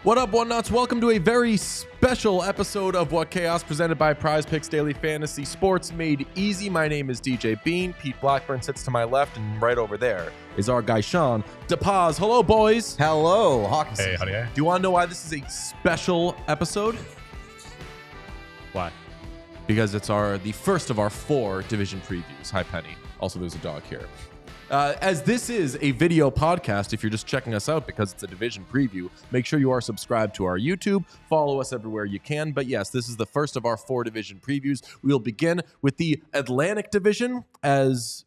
What up, One Nuts? Welcome to a very special episode of What Chaos, presented by Prize Picks Daily Fantasy Sports Made Easy. My name is DJ Bean. Pete Blackburn sits to my left, and right over there is our guy Sean DePaz. Hello, boys. Hello, Hawkins. Hey, howdy. Do you want to know why this is a special episode? Why? Because it's the first of our 4 division previews. Hi, Penny. Also, there's a dog here. As this is a video podcast, if you're just checking us out because it's a division preview, make sure you are subscribed to our YouTube. Follow us everywhere you can. But yes, this is the first of our 4 division previews. We'll begin with the Atlantic Division, as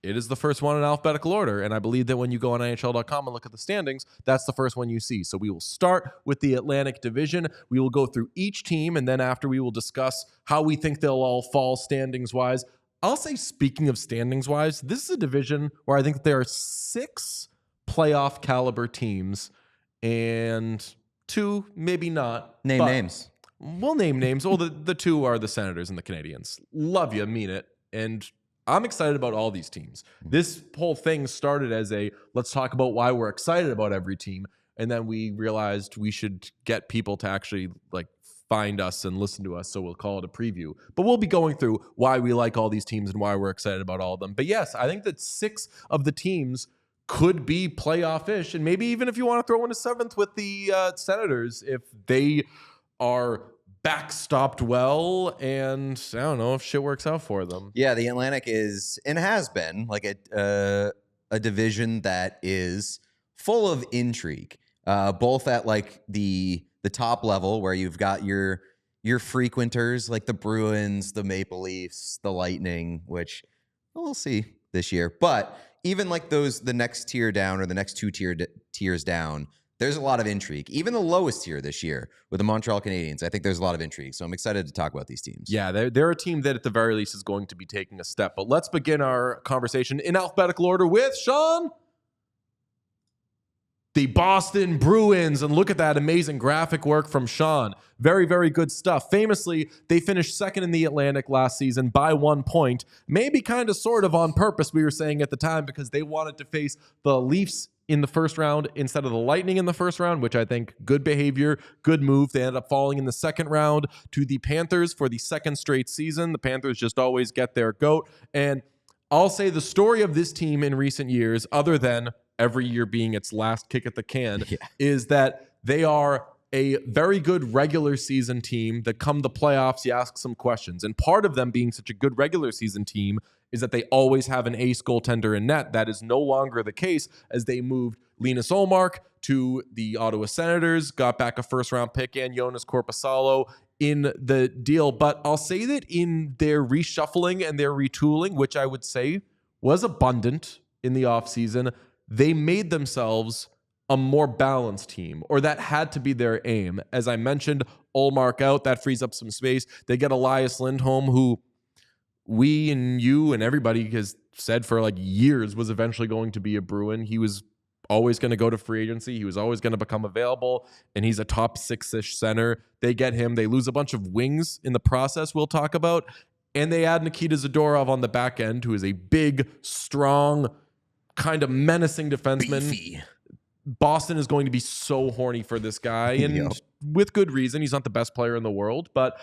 it is the first one in alphabetical order. And I believe that when you go on NHL.com and look at the standings, that's the first one you see. So we will start with the Atlantic Division. We will go through each team, and then after we will discuss how we think they'll all fall standings-wise. I'll say, speaking of standings-wise, this is a division where I think that there are 6 playoff caliber teams and 2, maybe not. Name names. We'll name names. Well, the 2 are the Senators and the Canadiens. Love you, mean it. And I'm excited about all these teams. This whole thing started as let's talk about why we're excited about every team. And then we realized we should get people to actually find us and listen to us, so we'll call it a preview. But we'll be going through why we like all these teams and why we're excited about all of them. But yes, I think that 6 of the teams could be playoff-ish, and maybe even if you want to throw in a 7th with the Senators, if they are backstopped well, and I don't know if shit works out for them. Yeah, the Atlantic is and has been a division that is full of intrigue, both at the top level, where you've got your frequenters like the Bruins, the Maple Leafs, the Lightning, which we'll see this year. But even the next tier down, or the next 2 tiers down, there's a lot of intrigue. Even the lowest tier this year with the Montreal Canadiens, I think there's a lot of intrigue. So I'm excited to talk about these teams. Yeah, they're a team that at the very least is going to be taking a step. But let's begin our conversation in alphabetical order with Sean. The Boston Bruins, and look at that amazing graphic work from Sean. Very, very good stuff. Famously, they finished 2nd in the Atlantic last season by 1 point. Maybe kind of sort of on purpose, we were saying at the time, because they wanted to face the Leafs in the first round instead of the Lightning in the first round, which I think good behavior, good move. They ended up falling in the second round to the Panthers for the 2nd straight season. The Panthers just always get their goat. And I'll say the story of this team in recent years, other than every year being its last kick at the can, is that they are a very good regular season team that come the playoffs, you ask some questions. And part of them being such a good regular season team is that they always have an ace goaltender in net. That is no longer the case, as they moved Linus Ullmark to the Ottawa Senators, got back a first-round pick and Jonas Korpisalo in the deal. But I'll say that in their reshuffling and their retooling, which I would say was abundant in the offseason, they made themselves a more balanced team, or that had to be their aim. As I mentioned, Ullmark out, that frees up some space. They get Elias Lindholm, who we and you and everybody has said for years was eventually going to be a Bruin. He was always going to go to free agency. He was always going to become available, and he's a top 6-ish center. They get him. They lose a bunch of wings in the process we'll talk about, and they add Nikita Zadorov on the back end, who is a big, strong, kind of menacing defenseman. Beefy. Boston is going to be so horny for this guy, and with good reason. He's not the best player in the world, but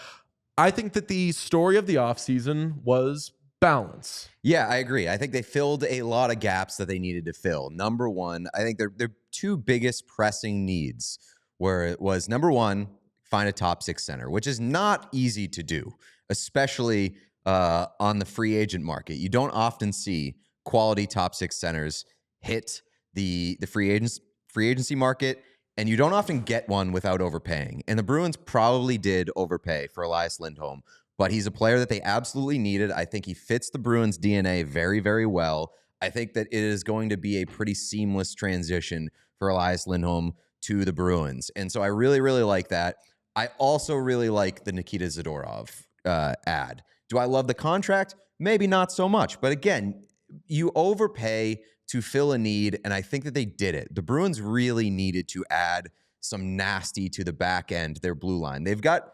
I think that the story of the offseason was balance. Yeah, I agree. I think they filled a lot of gaps that they needed to fill. Number one, I think their 2 biggest pressing needs was, number one, find a top 6 center, which is not easy to do, especially on the free agent market. You don't often see quality top 6 centers hit the free agency market And you don't often get one without overpaying. And the Bruins probably did overpay for Elias Lindholm, but he's a player that they absolutely needed. I think he fits the Bruins' DNA very, very well. I think that it is going to be a pretty seamless transition for Elias Lindholm to the Bruins. And so I really, really like that. I also really like the Nikita Zadorov ad. Do I love the contract? Maybe not so much. But again, you overpay to fill a need, and I think that they did it. The Bruins really needed to add some nasty to the back end, their blue line. They've got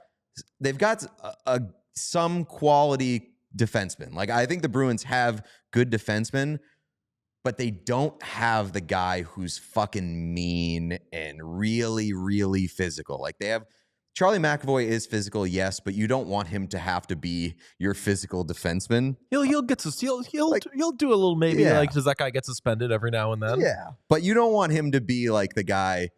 some quality defensemen. Like, I think the Bruins have good defensemen, but they don't have the guy who's fucking mean and really, really physical. Like, they have Charlie McAvoy is physical, yes, but you don't want him to have to be your physical defenseman. He'll do a little maybe Yeah. like because that guy gets suspended every now and then. Yeah, but you don't want him to be like the guy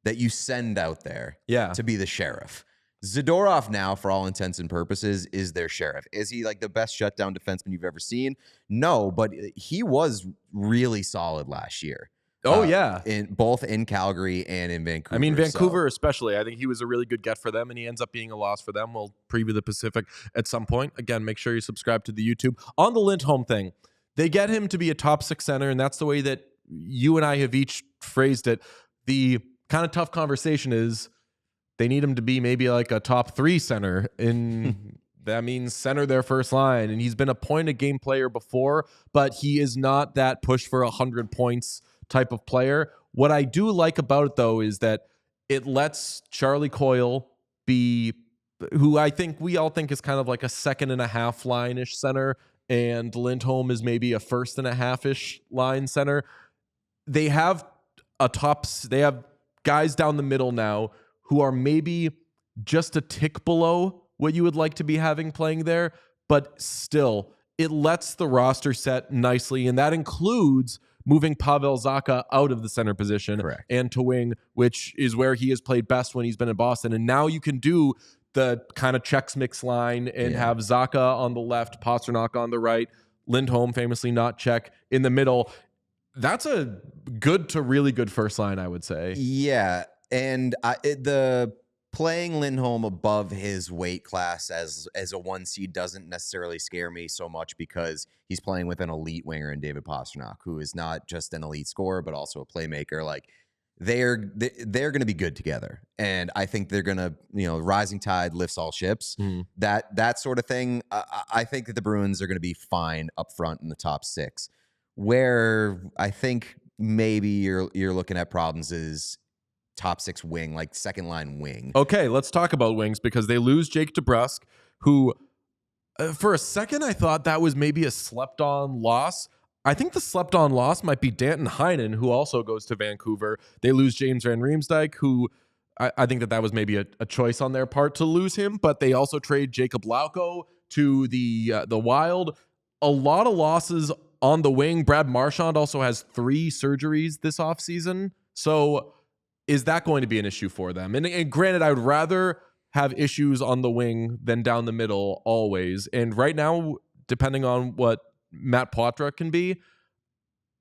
that you send out there to be the sheriff. Zadorov now, for all intents and purposes, is their sheriff. Is he like the best shutdown defenseman you've ever seen? No, but he was really solid last year. Oh, yeah. Both in Calgary and in Vancouver. I mean, Vancouver especially. I think he was a really good get for them, and he ends up being a loss for them. We'll preview the Pacific at some point. Again, make sure you subscribe to the YouTube. On the Lindholm thing, they get him to be a top 6 center, and that's the way that you and I have each phrased it. The kind of tough conversation is they need him to be maybe like a top 3 center in... That means center their first line, and he's been a point-a-game player before, but he is not that push for 100 points type of player. What I do like about it, though, is that it lets Charlie Coyle be, who I think we all think is kind of like a 2.5 line-ish center, and Lindholm is maybe a 1.5-ish line center. They have guys down the middle now who are maybe just a tick below what you would like to be having playing there, but still, it lets the roster set nicely, and that includes moving Pavel Zacha out of the center position and to wing, which is where he has played best when he's been in Boston. And now you can do the kind of checks mix line and have Zacha on the left, Pastrnak on the right, Lindholm famously not check in the middle. That's a good to really good first line, I would say. Yeah, and playing Lindholm above his weight class as a 1 seed doesn't necessarily scare me so much because he's playing with an elite winger in David Pastrnak, who is not just an elite scorer but also a playmaker. Like they're going to be good together, and I think they're going to, rising tide lifts all ships. That sort of thing. I think that the Bruins are going to be fine up front in the top 6. Where I think maybe you're looking at problems is top 6 wing, like second line wing. Okay, let's talk about wings because they lose Jake DeBrusk, who for a second I thought that was maybe a slept-on loss. I think the slept-on loss might be Danton Heinen, who also goes to Vancouver. They lose James Van Riemsdyk, who I think that was maybe a choice on their part to lose him, but they also trade Jacob Lauko to the Wild. A lot of losses on the wing. Brad Marchand also has 3 surgeries this offseason, so is that going to be an issue for them? And granted, I would rather have issues on the wing than down the middle always. And right now, depending on what Matt Poitras can be,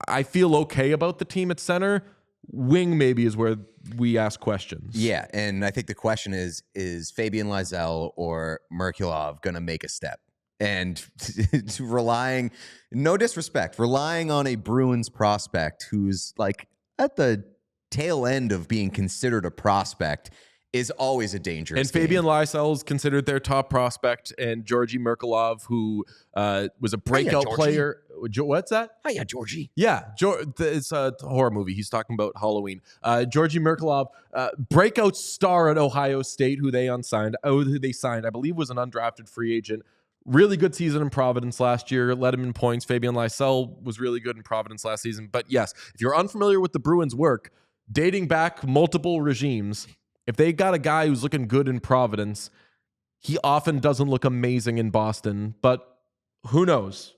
I feel okay about the team at center. Wing maybe is where we ask questions. Yeah, and I think the question is Fabian Lysell or Merkulov going to make a step? And relying, no disrespect, relying on a Bruins prospect who's like at the tail end of being considered a prospect is always a dangerous And Fabian Lysell is considered their top prospect, and Georgi Merkulov, who was a breakout player. What's that? Hiya, Georgie. Yeah, it's a horror movie. He's talking about Halloween. Georgi Merkulov, breakout star at Ohio State, who they signed, I believe was an undrafted free agent. Really good season in Providence last year, led him in points. Fabian Lysell was really good in Providence last season. But yes, if you're unfamiliar with the Bruins' work, dating back multiple regimes, if they got a guy who's looking good in Providence, he often doesn't look amazing in Boston. But who knows?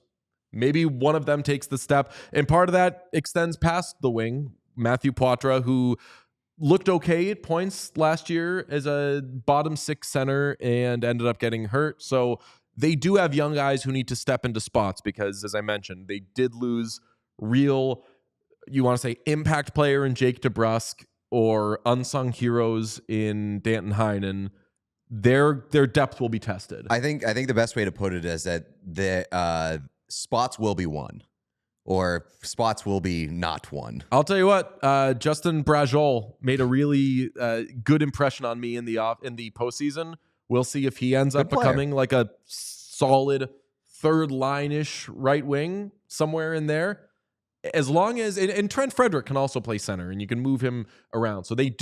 Maybe one of them takes the step. And part of that extends past the wing. Matthew Poitras, who looked okay at points last year as a bottom 6 center and ended up getting hurt. So they do have young guys who need to step into spots because, as I mentioned, they did lose real, you want to say, impact player in Jake DeBrusk. or unsung heroes in Danton Heinen, their depth will be tested. I think the best way to put it is that the spots will be won, or spots will be not won. I'll tell you what, Justin Brajol made a really good impression on me in the postseason. We'll see if he ends up becoming like a solid third line-ish right wing somewhere in there. As long as and Trent Frederick can also play center, and you can move him around. So they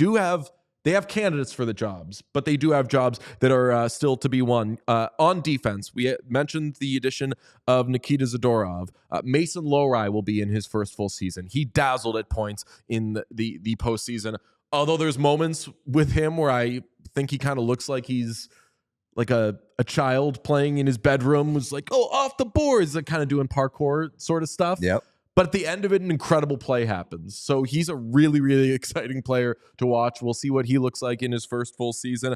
have candidates for the jobs, but they do have jobs that are still to be won. On defense, we mentioned the addition of Nikita Zadorov. Mason Lohrei will be in his first full season. He dazzled at points in the postseason. Although there's moments with him where I think he kind of looks like he's like a child playing in his bedroom, was like, oh, off the boards, like kind of doing parkour sort of stuff. Yep. But at the end of it, an incredible play happens. So he's a really, really exciting player to watch. We'll see what he looks like in his first full season.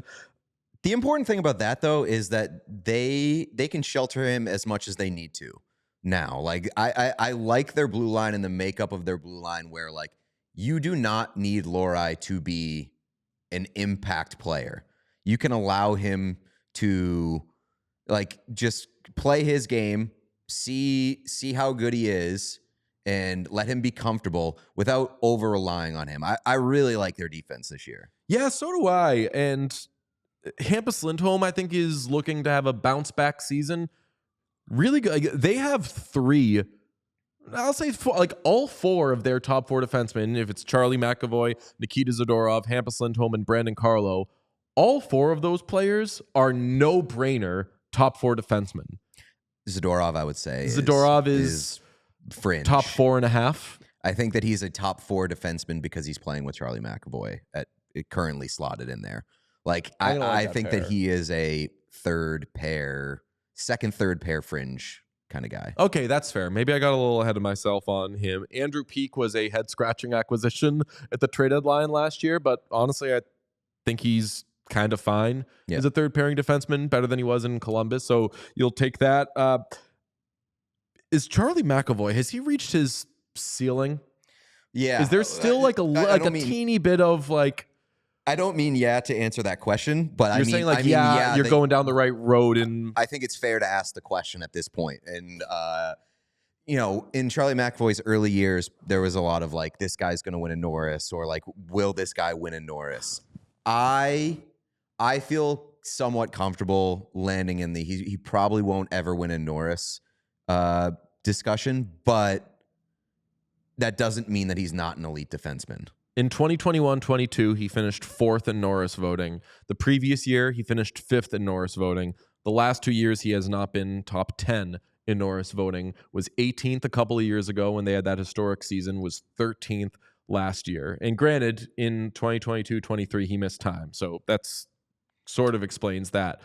The important thing about that, though, is that they can shelter him as much as they need to now. Like, I like their blue line and the makeup of their blue line where, like, you do not need Lohrei to be an impact player. You can allow him to, like, just play his game, see how good he is, and let him be comfortable without over-relying on him. I really like their defense this year. Yeah, so do I. And Hampus Lindholm, I think, is looking to have a bounce-back season. Really good. They have three, I'll say four, like all four of their top four defensemen, if it's Charlie McAvoy, Nikita Zadorov, Hampus Lindholm, and Brandon Carlo, all four of those players are no-brainer top four defensemen. Zadorov, I would say. Zadorov is fringe. Top 4.5. I think that he's a top four defenseman because he's playing with Charlie McAvoy currently slotted in there. Like, I think that he is a second, third pair fringe kind of guy. Okay, that's fair. Maybe I got a little ahead of myself on him. Andrew Peeke was a head-scratching acquisition at the trade deadline last year, but honestly, I think he's kind of fine as a third-pairing defenseman, better than he was in Columbus, so you'll take that. Is Charlie McAvoy, has he reached his ceiling? Yeah. Is there still like a teeny bit of like... I don't mean to answer that question, but you're saying like, you're going down the right road. And I think it's fair to ask the question at this point. And, in Charlie McAvoy's early years, there was a lot of like, this guy's going to win a Norris, or like, will this guy win a Norris? I feel somewhat comfortable landing in he probably won't ever win a Norris discussion, but that doesn't mean that he's not an elite defenseman. In 2021-22, he finished 4th in Norris voting. The previous year, he finished 5th in Norris voting. The last 2 years, he has not been top 10 in Norris voting. Was 18th a couple of years ago when they had that historic season, was 13th last year. And granted, in 2022-23, he missed time. So that's sort of explains that.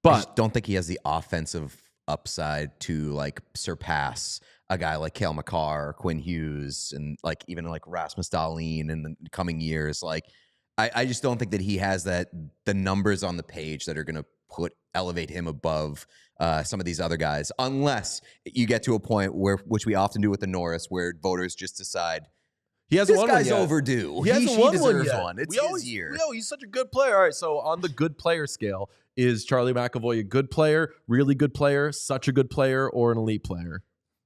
But I just don't think he has the offensive upside to like surpass a guy like Cale Makar, Quinn Hughes, and like even like Rasmus Dahlin in the coming years. Like, I just don't think that he has the numbers on the page that are going to elevate him above some of these other guys, unless you get to a point which we often do with the Norris, where voters just decide this guy's overdue. He deserves one. It's his year. He's such a good player. All right, so on the good player scale, is Charlie McAvoy a good player, really good player, such a good player, or an elite player?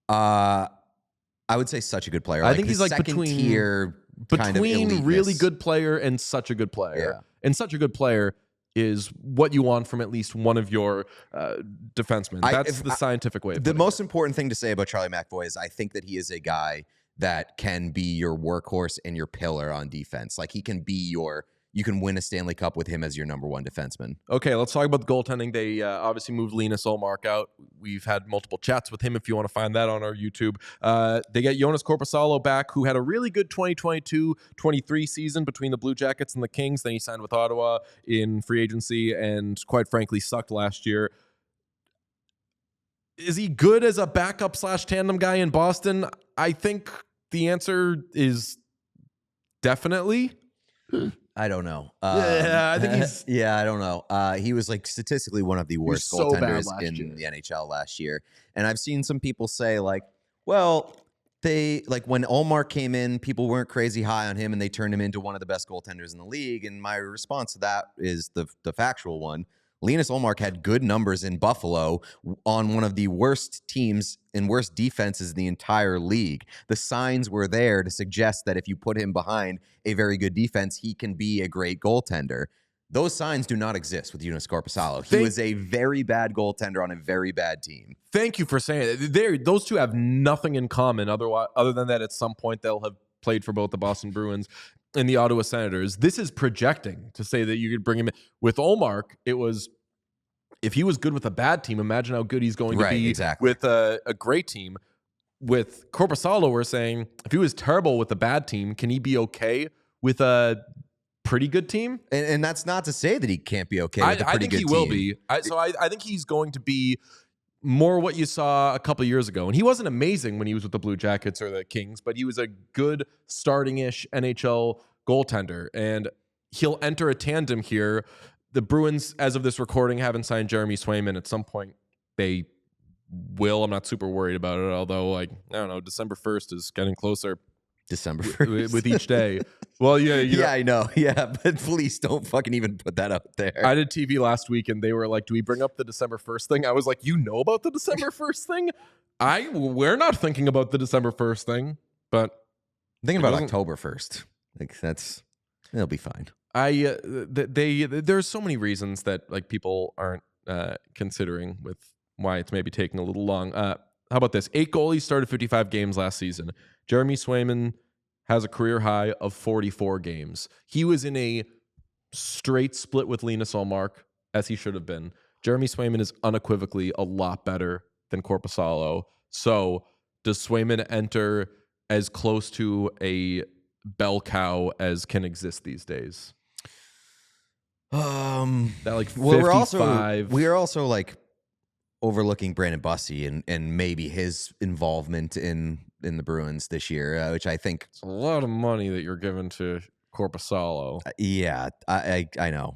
I would say such a good player. I think he's like second tier kind of eliteness. Really good player and such a good player. Yeah. And such a good player is what you want from at least one of your defensemen. That's the scientific way of the most important thing to say about Charlie McAvoy is I think that he is a guy that can be your workhorse and your pillar on defense. Like, he can be you can win a Stanley Cup with him as your number one defenseman. Okay, let's talk about the goaltending. They obviously moved Linus Ullmark out. We've had multiple chats with him if you want to find that on our YouTube. They get Jonas Korpisalo back, who had a really good 2022-23 season between the Blue Jackets and the Kings. Then he signed with Ottawa in free agency and, quite frankly, sucked last year. Is he good as a backup / tandem guy in Boston? I think the answer is definitely. I don't know. I think he's... Yeah, I don't know. He was like statistically one of the worst goaltenders in the NHL last year. And I've seen some people say like, well, they like when Ullmark came in, people weren't crazy high on him, and they turned him into one of the best goaltenders in the league. And my response to that is the factual one. Linus Ullmark had good numbers in Buffalo on one of the worst teams and worst defenses in the entire league. The signs were there to suggest that if you put him behind a very good defense, he can be a great goaltender. Those signs do not exist with Joonas Korpisalo. He was a very bad goaltender on a very bad team. Thank you for saying it. Those two have nothing in common other than that at some point they'll have played for both the Boston Bruins and the Ottawa Senators. This is projecting to say that you could bring him in. With Ullmark, it was, if he was good with a bad team, imagine how good he's going to be with a great team. With Korpisalo, we're saying if he was terrible with a bad team, can he be okay with a pretty good team? And that's not to say that he can't be okay with a pretty good team. I think he will be. I think he's going to be more what you saw a couple years ago. And he wasn't amazing when he was with the Blue Jackets or the Kings, but he was a good starting-ish NHL goaltender. And he'll enter a tandem here. The Bruins, as of this recording, haven't signed Jeremy Swayman. At some point, they will. I'm not super worried about it, although, I don't know, December 1st is getting closer. December 1st. With each day. Well, yeah. I know. Yeah, but please don't fucking even put that out there. I did TV last week, and they were like, do we bring up the December 1st thing? I was like, you know about the December 1st thing? We're not thinking about the December 1st thing, but I'm thinking about October 1st. Like, it'll be fine. There's so many reasons that like people aren't considering with why it's maybe taking a little long. How about this? 8 goalies started 55 games last season. Jeremy Swayman has a career high of 44 games. He was in a straight split with Linus Ullmark, as he should have been. Jeremy Swayman is unequivocally a lot better than Korpisalo. So does Swayman enter as close to a bell cow as can exist these days? That like 55. We are also like overlooking Brandon Bussey and maybe his involvement in the Bruins this year, which I think it's a lot of money that you're giving to Korpisalo. Yeah, I know.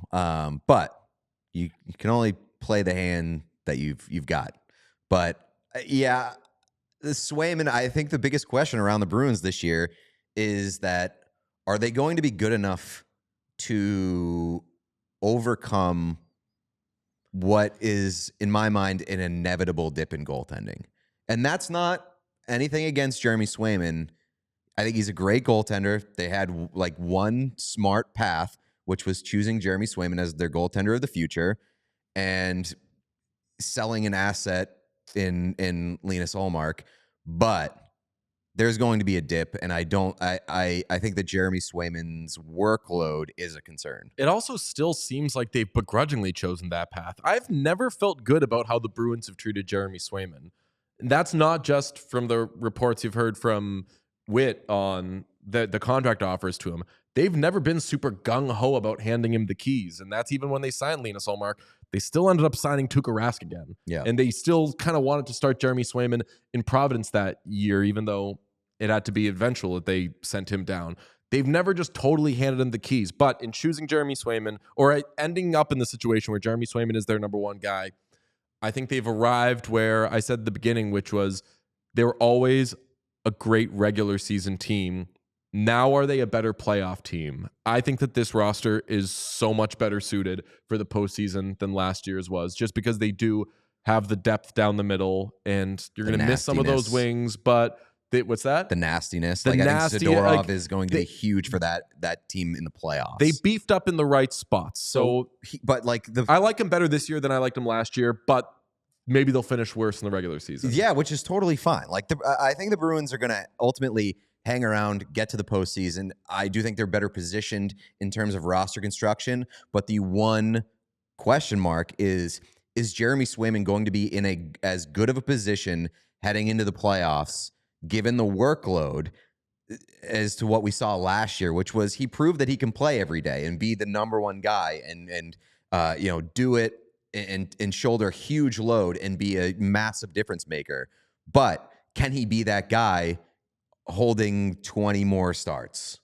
But you can only play the hand that you've got. But yeah, the Swayman, I think the biggest question around the Bruins this year is that are they going to be good enough to overcome what is, in my mind, an inevitable dip in goaltending? And that's not anything against Jeremy Swayman. I think he's a great goaltender. They had like one smart path, which was choosing Jeremy Swayman as their goaltender of the future and selling an asset in Linus Ullmark. But there's going to be a dip, and I think that Jeremy Swayman's workload is a concern. It also still seems like they've begrudgingly chosen that path. I've never felt good about how the Bruins have treated Jeremy Swayman. And that's not just from the reports you've heard from Witt on the contract offers to him. They've never been super gung-ho about handing him the keys, and that's even when they signed Linus Ullmark. They still ended up signing Tuukka Rask again. Yeah. And they still kind of wanted to start Jeremy Swayman in Providence that year, even though it had to be eventual that they sent him down. They've never just totally handed him the keys. But in choosing Jeremy Swayman, or ending up in the situation where Jeremy Swayman is their number one guy, I think they've arrived where I said at the beginning, which was they were always a great regular season team. Now are they a better playoff team? I think that this roster is so much better suited for the postseason than last year's was, just because they do have the depth down the middle, and you're going to miss some of those wings, but what's that? The nastiness. I think Zadorov is going to be huge for that team in the playoffs. They beefed up in the right spots. So I like him better this year than I liked him last year, but maybe they'll finish worse in the regular season. Yeah, which is totally fine. Like I think the Bruins are going to ultimately hang around, get to the postseason. I do think they're better positioned in terms of roster construction, but the one question mark is Jeremy Swayman going to be in as good of a position heading into the playoffs, given the workload, as to what we saw last year, which was he proved that he can play every day and be the number one guy and do it and shoulder a huge load and be a massive difference maker. But can he be that guy holding 20 more starts?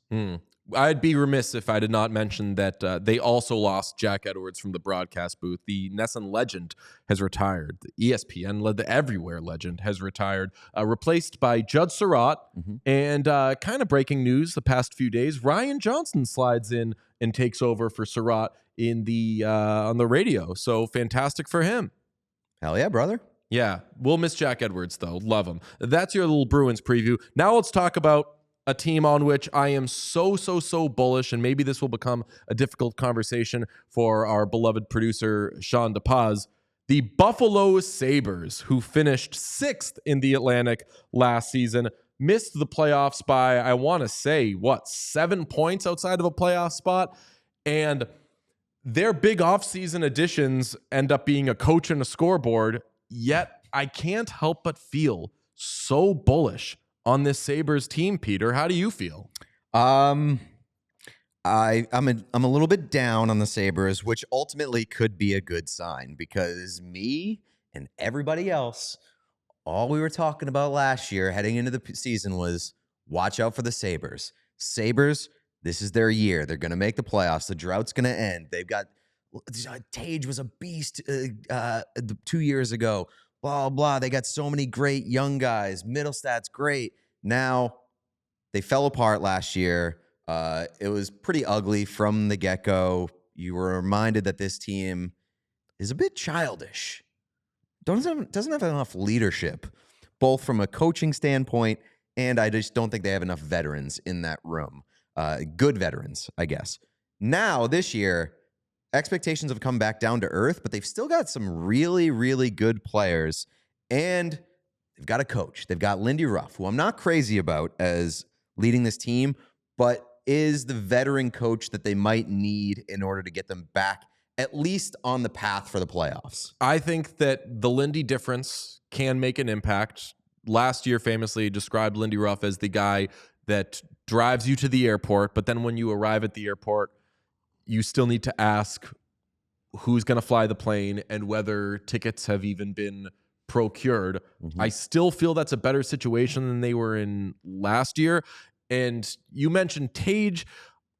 I'd be remiss if I did not mention that they also lost Jack Edwards from the broadcast booth. The NESN legend has retired. The ESPN, the everywhere legend, has retired, replaced by Judd Surratt. And kind of breaking news the past few days, Ryan Johnson slides in and takes over for Surratt in the on the radio. So fantastic for him. Hell yeah, brother. Yeah, we'll miss Jack Edwards, though. Love him. That's your little Bruins preview. Now let's talk about a team on which I am so bullish, and maybe this will become a difficult conversation for our beloved producer, Sean DePaz. The Buffalo Sabres, who finished 6th in the Atlantic last season, missed the playoffs by, I want to say, 7 points outside of a playoff spot? And their big offseason additions end up being a coach and a scoreboard, yet I can't help but feel so bullish on this Sabres team. Peter, how do you feel? I'm a little bit down on the Sabres, which ultimately could be a good sign because me and everybody else, all we were talking about last year heading into the season was watch out for the Sabres. Sabres, this is their year. They're going to make the playoffs. The drought's going to end. They've got Tage was a beast 2 years ago. Blah, blah. They got so many great young guys. Middlestad's great. Now, they fell apart last year. It was pretty ugly from the get-go. You were reminded that this team is a bit childish. Doesn't have enough leadership, both from a coaching standpoint, and I just don't think they have enough veterans in that room. Good veterans, I guess. Now, this year, expectations have come back down to earth, but they've still got some really, really good players, and they've got a coach. They've got Lindy Ruff, who I'm not crazy about as leading this team, but is the veteran coach that they might need in order to get them back at least on the path for the playoffs. I think that the Lindy difference can make an impact. Last year, famously described Lindy Ruff as the guy that drives you to the airport, but then when you arrive at the airport, you still need to ask who's going to fly the plane and whether tickets have even been procured. I still feel that's a better situation than they were in last year. And you mentioned Tage.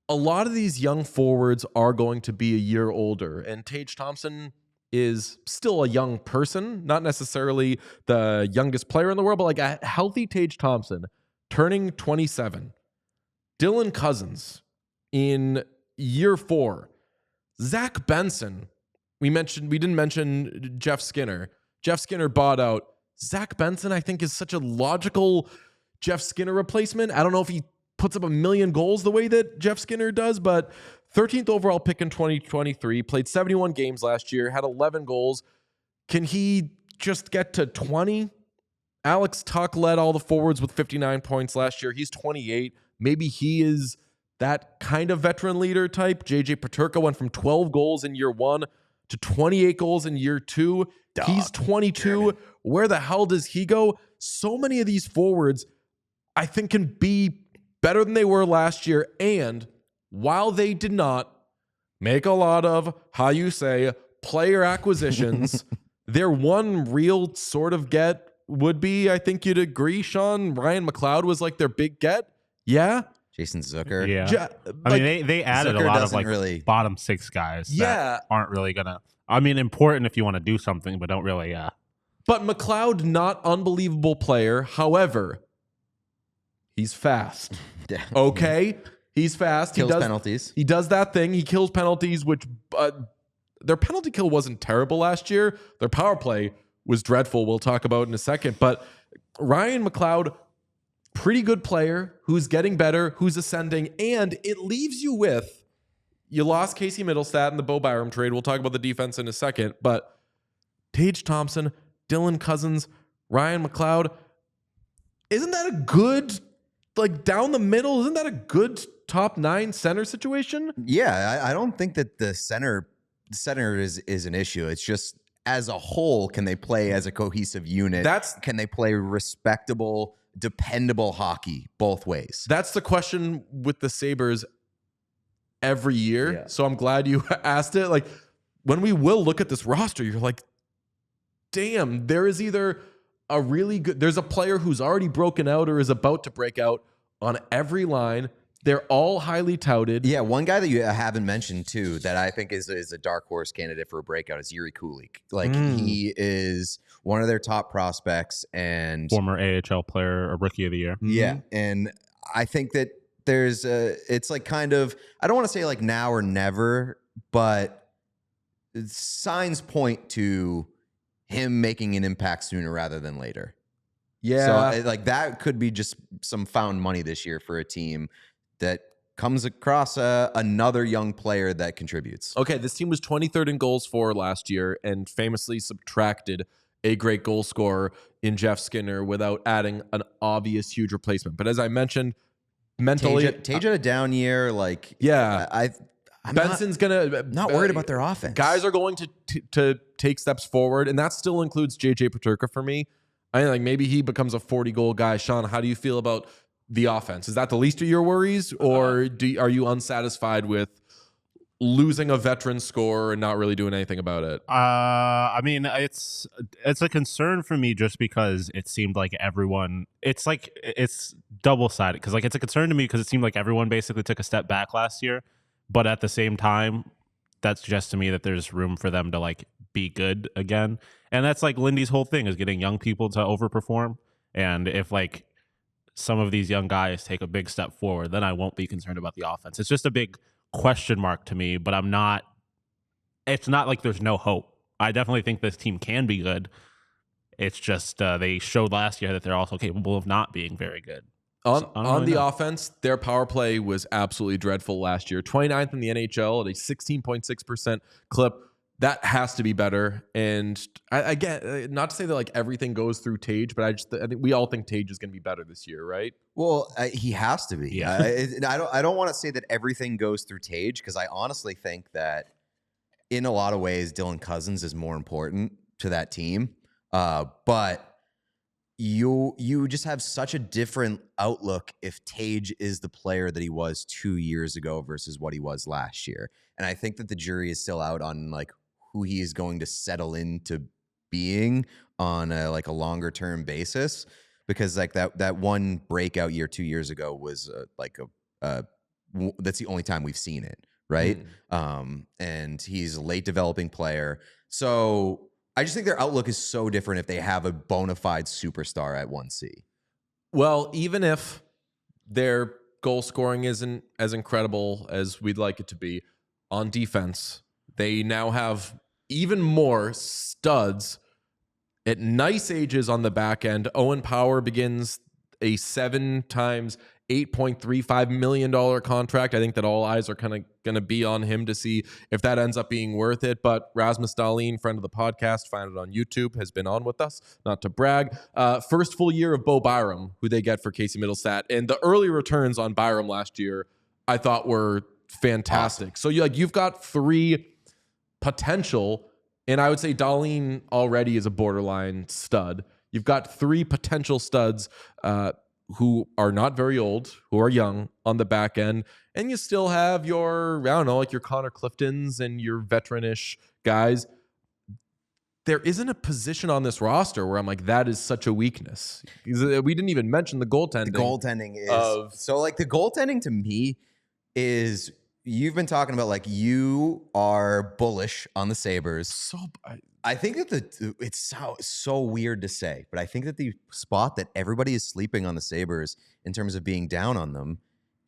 A lot of these young forwards are going to be a year older, and Tage Thompson is still a young person, not necessarily the youngest player in the world, but like a healthy Tage Thompson turning 27. Dylan Cousins in year 4. Zach Benson. We didn't mention Jeff Skinner. Jeff Skinner bought out. Zach Benson, I think, is such a logical Jeff Skinner replacement. I don't know if he puts up a million goals the way that Jeff Skinner does, but 13th overall pick in 2023, played 71 games last year, had 11 goals. Can he just get to 20? Alex Tuck led all the forwards with 59 points last year. He's 28. Maybe he is that kind of veteran leader type. JJ Peterka went from 12 goals in year 1 to 28 goals in year 2. He's 22. German. Where the hell does he go? So many of these forwards, I think, can be better than they were last year. And while they did not make a lot of, how you say, player acquisitions, their one real sort of get would be, I think you'd agree, Sean, Ryan McLeod was like their big get. Yeah. Jason Zucker. Yeah. I mean, they added Zucker a lot of like really bottom 6 guys that aren't really going to, I mean, important if you want to do something, but don't really, But McLeod, not unbelievable player. However, he's fast. Okay? He's fast. Kills penalties. He does that thing. He kills penalties, which their penalty kill wasn't terrible last year. Their power play was dreadful. We'll talk about in a second. But Ryan McLeod, pretty good player who's getting better, who's ascending, and it leaves you with, you lost Casey Middlestat in the Bo Byram trade. We'll talk about the defense in a second. But Tage Thompson, Dylan Cousins, Ryan McLeod, isn't that a good, like down the middle, isn't that a good top 9 center situation? Yeah, I don't think that the center is an issue. It's just as a whole, can they play as a cohesive unit? Can they play respectable, dependable hockey both ways? That's the question with the Sabres every year. Yeah. So I'm glad you asked it. Like, when we will look at this roster, you're like, damn, there is either a really good, there's a player who's already broken out or is about to break out on every line. They're all highly touted. Yeah, one guy that you haven't mentioned too that I think is a dark horse candidate for a breakout is Yuri Kulik. Like he is one of their top prospects and former AHL player, a rookie of the year. Yeah, and I think that there's it's like kind of, I don't want to say like now or never, but signs point to him making an impact sooner rather than later. Yeah. So like that could be just some found money this year for a team that comes across another young player that contributes. Okay, this team was 23rd in goals for last year and famously subtracted a great goal scorer in Jeff Skinner without adding an obvious huge replacement. But as I mentioned, mentally, Tage had a down year. Like, yeah, I'm Benson's not worried about their offense. Guys are going to take steps forward, and that still includes JJ Peterka for me. I think like maybe he becomes a 40-goal guy. Sean, how do you feel about the offense? Is that the least of your worries, or are you unsatisfied with losing a veteran scorer and not really doing anything about it? I mean, it's a concern for me just because it seemed like everyone. It's double-sided because like it's a concern to me because it seemed like everyone basically took a step back last year, but at the same time, that suggests to me that there's room for them to like be good again, and that's like Lindy's whole thing is getting young people to overperform, and if like some of these young guys take a big step forward, then I won't be concerned about the offense. It's just a big question mark to me, but it's not like there's no hope. I definitely think this team can be good. It's just they showed last year that they're also capable of not being very good. On the offense, their power play was absolutely dreadful last year. 29th in the NHL at a 16.6% clip. That has to be better. And I get, not to say that like everything goes through Tage, but I think we all think Tage is going to be better this year, right? Well, he has to be. Yeah. I don't want to say that everything goes through Tage because I honestly think that in a lot of ways, Dylan Cousins is more important to that team. But you just have such a different outlook if Tage is the player that he was 2 years ago versus what he was last year. And I think that the jury is still out on like who he is going to settle into being on a longer term basis, because like that one breakout year 2 years ago was that's the only time we've seen it, right? And he's a late developing player, so I just think their outlook is so different if they have a bona fide superstar at 1C. Well, even if their goal scoring isn't as incredible as we'd like it to be, on defense, they now have even more studs at nice ages on the back end. Owen Power begins a 7 times $8.35 million contract. I think that all eyes are kind of going to be on him to see if that ends up being worth it. But Rasmus Dahlin, friend of the podcast, find it on YouTube, has been on with us, not to brag. First full year of Bo Byram, who they get for Casey Middlestat. And the early returns on Byram last year, I thought were fantastic. Awesome. So you've got 3 potential, and I would say Dahlin already is a borderline stud. You've got 3 potential studs who are not very old, who are young on the back end, and you still have your, I don't know, like your Connor Cliftons and your veteranish guys. There isn't a position on this roster where I'm like, that is such a weakness. We didn't even mention the goaltending. The goaltending is so like the goaltending to me is, you've been talking about like you are bullish on the Sabres. So I think that it's so weird to say, but I think that the spot that everybody is sleeping on the Sabres in terms of being down on them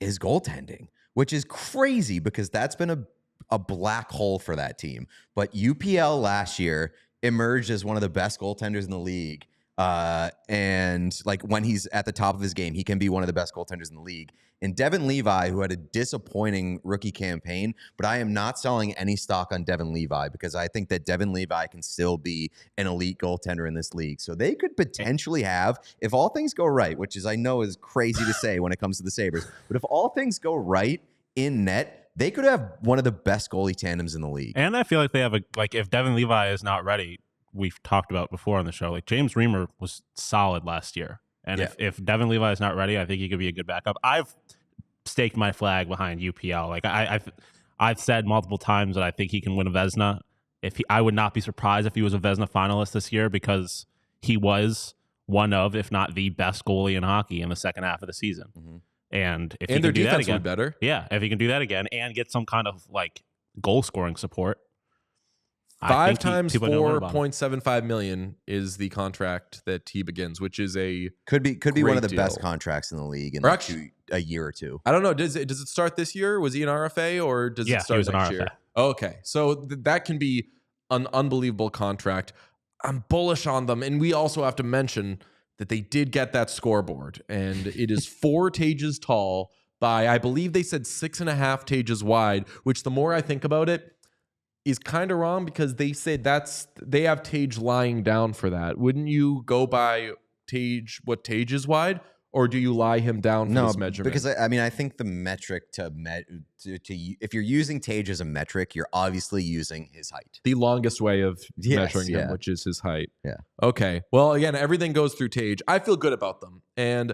is goaltending, which is crazy because that's been a black hole for that team. But UPL last year emerged as one of the best goaltenders in the league. And like when he's at the top of his game, he can be one of the best goaltenders in the league. And Devin Levi, who had a disappointing rookie campaign, but I am not selling any stock on Devin Levi because I think that Devin Levi can still be an elite goaltender in this league. So they could potentially have, if all things go right, which is I know is crazy to say when it comes to the Sabres, but if all things go right in net, they could have one of the best goalie tandems in the league. And I feel like they have if Devin Levi is not ready, we've talked about before on the show, like James Reimer was solid last year. And if Devin Levi is not ready, I think he could be a good backup. I've staked my flag behind UPL. Like I've said multiple times that I think he can win a Vezina. I would not be surprised if he was a Vezina finalist this year because he was one of, if not the best goalie in hockey in the second half of the season. Mm-hmm. And if And he their can do that defense again, would be better. yeah, if he can do that again and get some kind of like goal scoring support, I 5 think times people don't know about him. $4.75 million is the contract that he begins, which is a Could be one great of the best deal. contracts in the league in Or like actually- a year or two. I don't know. Does it start this year? Was he an RFA or does Yeah, it he start was an next RFA. year? Okay, so that can be an unbelievable contract. I'm bullish on them, and we also have to mention that they did get that scoreboard, and it is 4 tages tall by, I believe they said 6.5 tages wide. Which the more I think about it, is kind of wrong because they said they have Tage lying down for that. Wouldn't you go by Tage, what Tage is wide, or do you lie him down for this measurement? Because I mean, I think the metric to if you're using Tage as a metric, you're obviously using his height. The longest way of Yes, measuring him, yeah. which is his height. Yeah. Okay. Well, again, everything goes through Tage. I feel good about them, and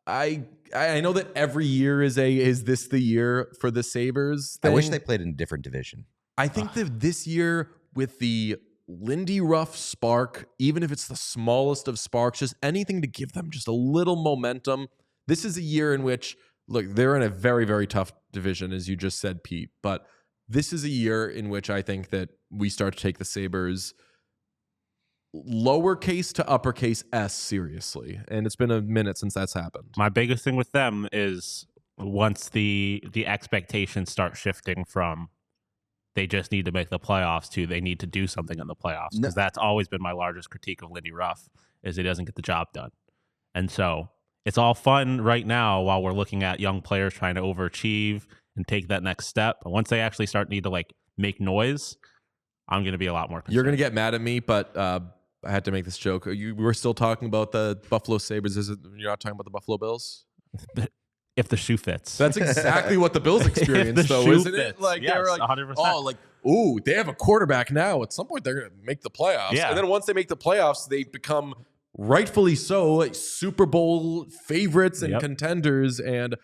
I know that every year is this the year for the Sabres thing? I wish they played in a different division. I think that this year with the Lindy Ruff spark, even if it's the smallest of sparks, just anything to give them just a little momentum. This is a year in which, look, they're in a very, very tough division, as you just said, Pete. But this is a year in which I think that we start to take the Sabres lowercase to uppercase S seriously. And it's been a minute since that's happened. My biggest thing with them is once the expectations start shifting from they just need to make the playoffs to they need to do something in the playoffs, because that's always been my largest critique of Lindy Ruff is he doesn't get the job done. And so it's all fun right now while we're looking at young players trying to overachieve and take that next step. But once they actually start need to like make noise, I'm going to be a lot more concerned. You're going to get mad at me, but I had to make this joke. We're still talking about the Buffalo Sabres. You're not talking about the Buffalo Bills? If the shoe fits. That's exactly what the Bills experienced, though, isn't it? Like, yes, they're like, 100%. oh, like, ooh, they have a quarterback now. At some point, they're going to make the playoffs. Yeah. And then once they make the playoffs, they become, rightfully so, like Super Bowl favorites and contenders, and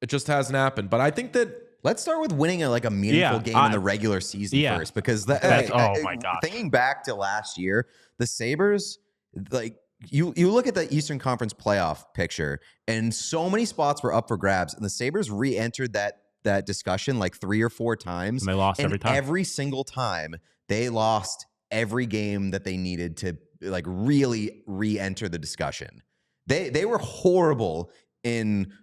it just hasn't happened. But I think that Let's start with winning a meaningful game in the regular season first, because oh my gosh. Thinking back to last year, the Sabres, like you look at the Eastern Conference playoff picture, and so many spots were up for grabs, and the Sabres re-entered that discussion like 3 or 4 times, and they lost every time. Every single time, they lost every game that they needed to like really re-enter the discussion. They were horrible in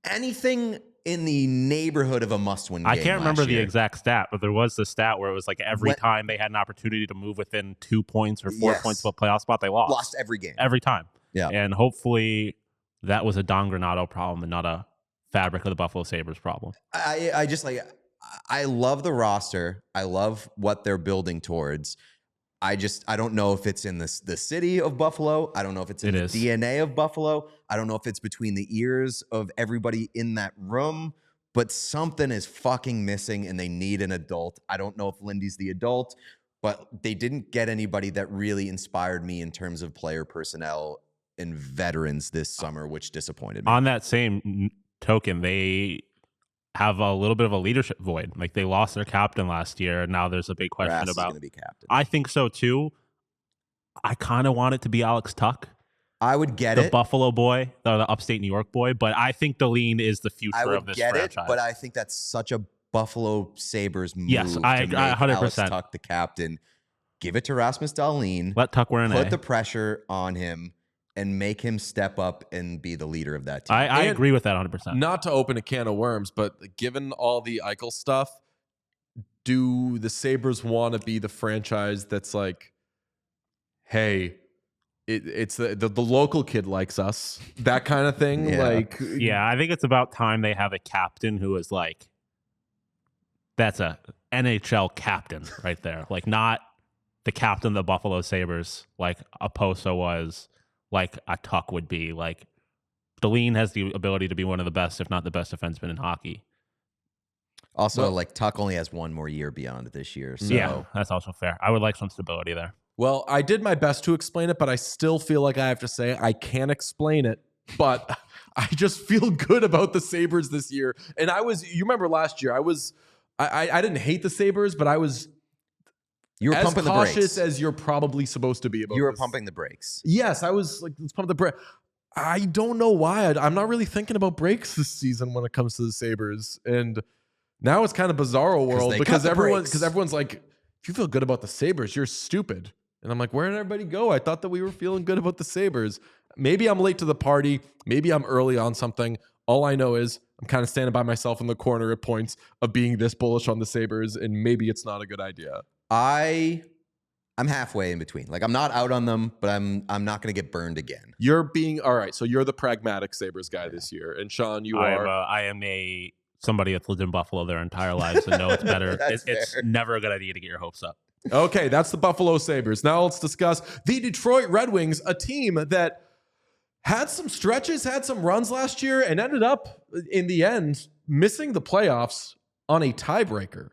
anything in the neighborhood of a must-win game. I can't remember the year. exact stat, but there was the stat where it was like every time they had an opportunity to move within 2 points or 4 points of a playoff spot, they lost. Lost every game. Every time. Yeah. And hopefully that was a Don Granato problem and not a fabric of the Buffalo Sabres problem. I just like, I love the roster. I love what they're building towards. I don't know if it's in the city of Buffalo. I don't know if it's in the DNA of Buffalo. I don't know if it's between the ears of everybody in that room, but something is fucking missing and they need an adult. I don't know if Lindy's the adult, but they didn't get anybody that really inspired me in terms of player personnel and veterans this summer, which disappointed me. On that same token, they have a little bit of a leadership void. Like they lost their captain last year, and now there's a big question about. Gonna be captain. I think so too. I kind of want it to be Alex Tuch. I would get the Buffalo boy, or the upstate New York boy, but I think Deline is the future of this franchise. But I think that's such a Buffalo Sabres move. Yes, I agree, 100%. Alex Tuch the captain. Give it to Rasmus Dahlin. Let Tuch wear an Put A. the pressure on him and make him step up and be the leader of that team. I agree with that 100%. Not to open a can of worms, but given all the Eichel stuff, do the Sabres want to be the franchise that's like, hey, it's the local kid likes us, that kind of thing? Yeah. Like, yeah, I think it's about time they have a captain who is like, that's a NHL captain right there. Like not the captain of the Buffalo Sabres like a Poso was, like a Tuch would be. Like Deline has the ability to be one of the best, if not the best defenseman in hockey. Also, like Tuch only has 1 more year beyond this year. So. Yeah, that's also fair. I would like some stability there. well, I did my best to explain it, but I still feel like I have to say I can't explain it. But I just feel good about the Sabres this year. And you remember last year, I didn't hate the Sabres, but I was you were as pumping the brakes. cautious as you're probably supposed to be about You were this. pumping the brakes. Yes, I was like, let's pump the brake. I don't know why. I'm not really thinking about breaks this season when it comes to the Sabres. And now it's kind of bizarro world because everyone's like, if you feel good about the Sabres, you're stupid. And I'm like, where did everybody go? I thought that we were feeling good about the Sabres. Maybe I'm late to the party. Maybe I'm early on something. All I know is I'm kind of standing by myself in the corner at points of being this bullish on the Sabres, and maybe it's not a good idea. I'm halfway in between. Like, I'm not out on them, but I'm not going to get burned again. You're being all right. So you're the pragmatic Sabres guy this year, and Sean, you are. I am somebody that's lived in Buffalo their entire lives and know it's better. It's never a good idea to get your hopes up. Okay, that's the Buffalo Sabres. Now let's discuss the Detroit Red Wings, a team that had some stretches, had some runs last year, and ended up in the end missing the playoffs on a tiebreaker.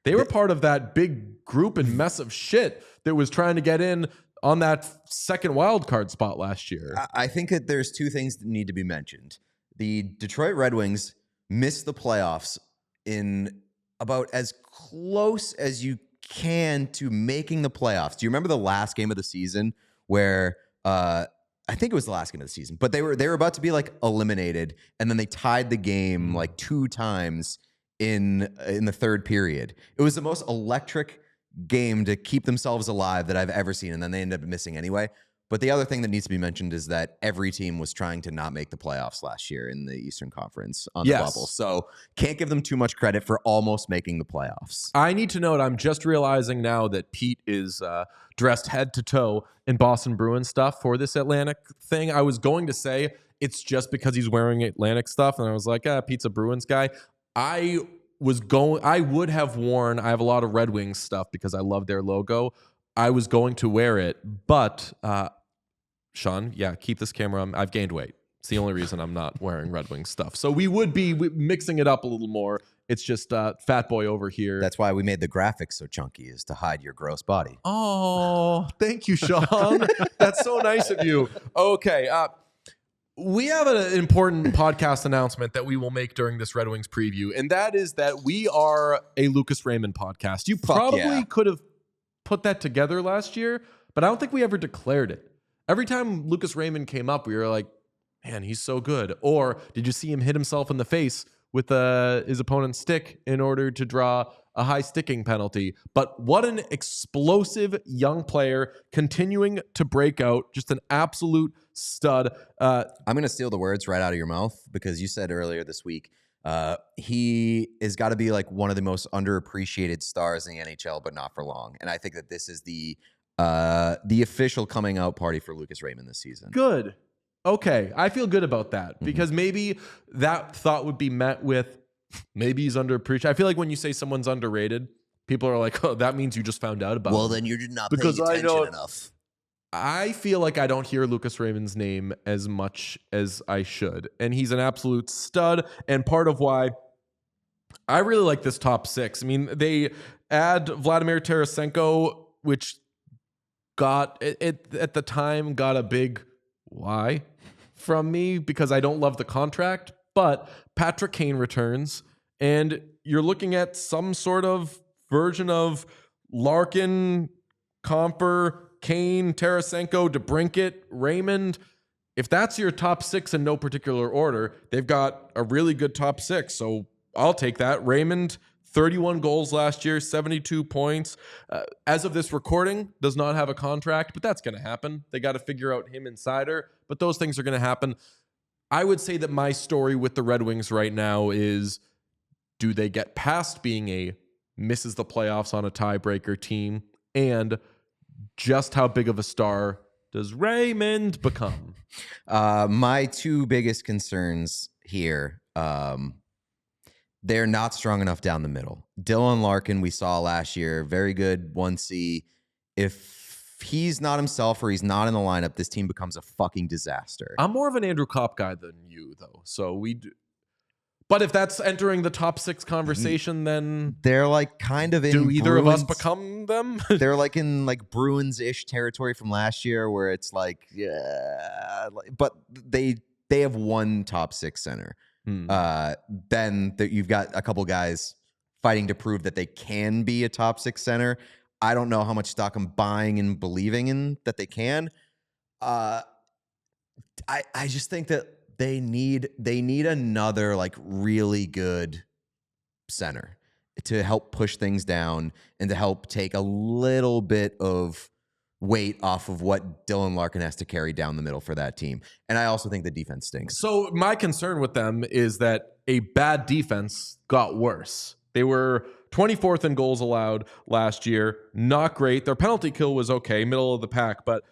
They were part of that big group and mess of shit that was trying to get in on that second wild card spot last year. I think that there's two things that need to be mentioned. The Detroit Red Wings missed the playoffs in about as close as you can to making the playoffs. Do you remember the last game of the season where I think it was the last game of the season, but they were about to be like eliminated, and then they tied the game like 2 times in the third period. It was the most electric game to keep themselves alive that I've ever seen, and then they ended up missing anyway. But the other thing that needs to be mentioned is that every team was trying to not make the playoffs last year in the Eastern Conference on the bubble. So can't give them too much credit for almost making the playoffs. I need to note, I'm just realizing now that Pete is dressed head to toe in Boston Bruins stuff for this Atlantic thing. I was going to say it's just because he's wearing Atlantic stuff, and I was like, Pete's a Bruins guy. I would have worn, I have a lot of Red Wings stuff because I love their logo. I was going to wear it, but Sean, keep this camera on. I've gained weight. It's the only reason I'm not wearing Red Wings stuff. So we would be mixing it up a little more. It's just fat boy over here. That's why we made the graphics so chunky, is to hide your gross body. Oh, thank you, Sean. That's so nice of you. Okay. We have an important podcast announcement that we will make during this Red Wings preview, and that is that we are a Lucas Raymond podcast. You probably could have put that together last year, but I don't think we ever declared it. Every time Lucas Raymond came up, we were like, man, he's so good. Or did you see him hit himself in the face with his opponent's stick in order to draw a high sticking penalty? But what an explosive young player, continuing to break out, just an absolute stud. I'm going to steal the words right out of your mouth, because you said earlier this week, he has got to be like one of the most underappreciated stars in the NHL, but not for long. And I think that this is the official coming out party for Lucas Raymond this season. Good. Okay. I feel good about that because maybe that thought would be met with maybe he's underappreciated. I feel like when you say someone's underrated, people are like, oh, that means you just found out about him. Well, then you're not paying attention enough. I feel like I don't hear Lucas Raymond's name as much as I should. And he's an absolute stud. And part of why I really like this top 6. I mean, they add Vladimir Tarasenko, which got at the time got a big why from me because I don't love the contract. But Patrick Kane returns, and you're looking at some sort of version of Larkin, Comper, Kane, Tarasenko, DeBrincat, Raymond. If that's your top 6 in no particular order, they've got a really good top 6. So I'll take that. Raymond, 31 goals last year, 72 points. As of this recording, does not have a contract, but that's going to happen. They got to figure out him insider, but those things are going to happen. I would say that my story with the Red Wings right now is, do they get past being a misses the playoffs on a tiebreaker team? And just how big of a star does Raymond become? My 2 biggest concerns here, they're not strong enough down the middle. Dylan Larkin, we saw last year, very good 1C. If he's not himself or he's not in the lineup, this team becomes a fucking disaster. I'm more of an Andrew Kopp guy than you, though. So we do. But if that's entering the top 6 conversation, then they're like kind of in. Do either Bruins, of us become them? They're like in like Bruins-ish territory from last year, where it's like, but they have one top 6 center. Then you've got a couple guys fighting to prove that they can be a top 6 center. I don't know how much stock I'm buying and believing in that they can. I just think that they need another like really good center to help push things down and to help take a little bit of weight off of what Dylan Larkin has to carry down the middle for that team. And I also think the defense stinks. So my concern with them is that a bad defense got worse. They were 24th in goals allowed last year. Not great. Their penalty kill was okay, middle of the pack. But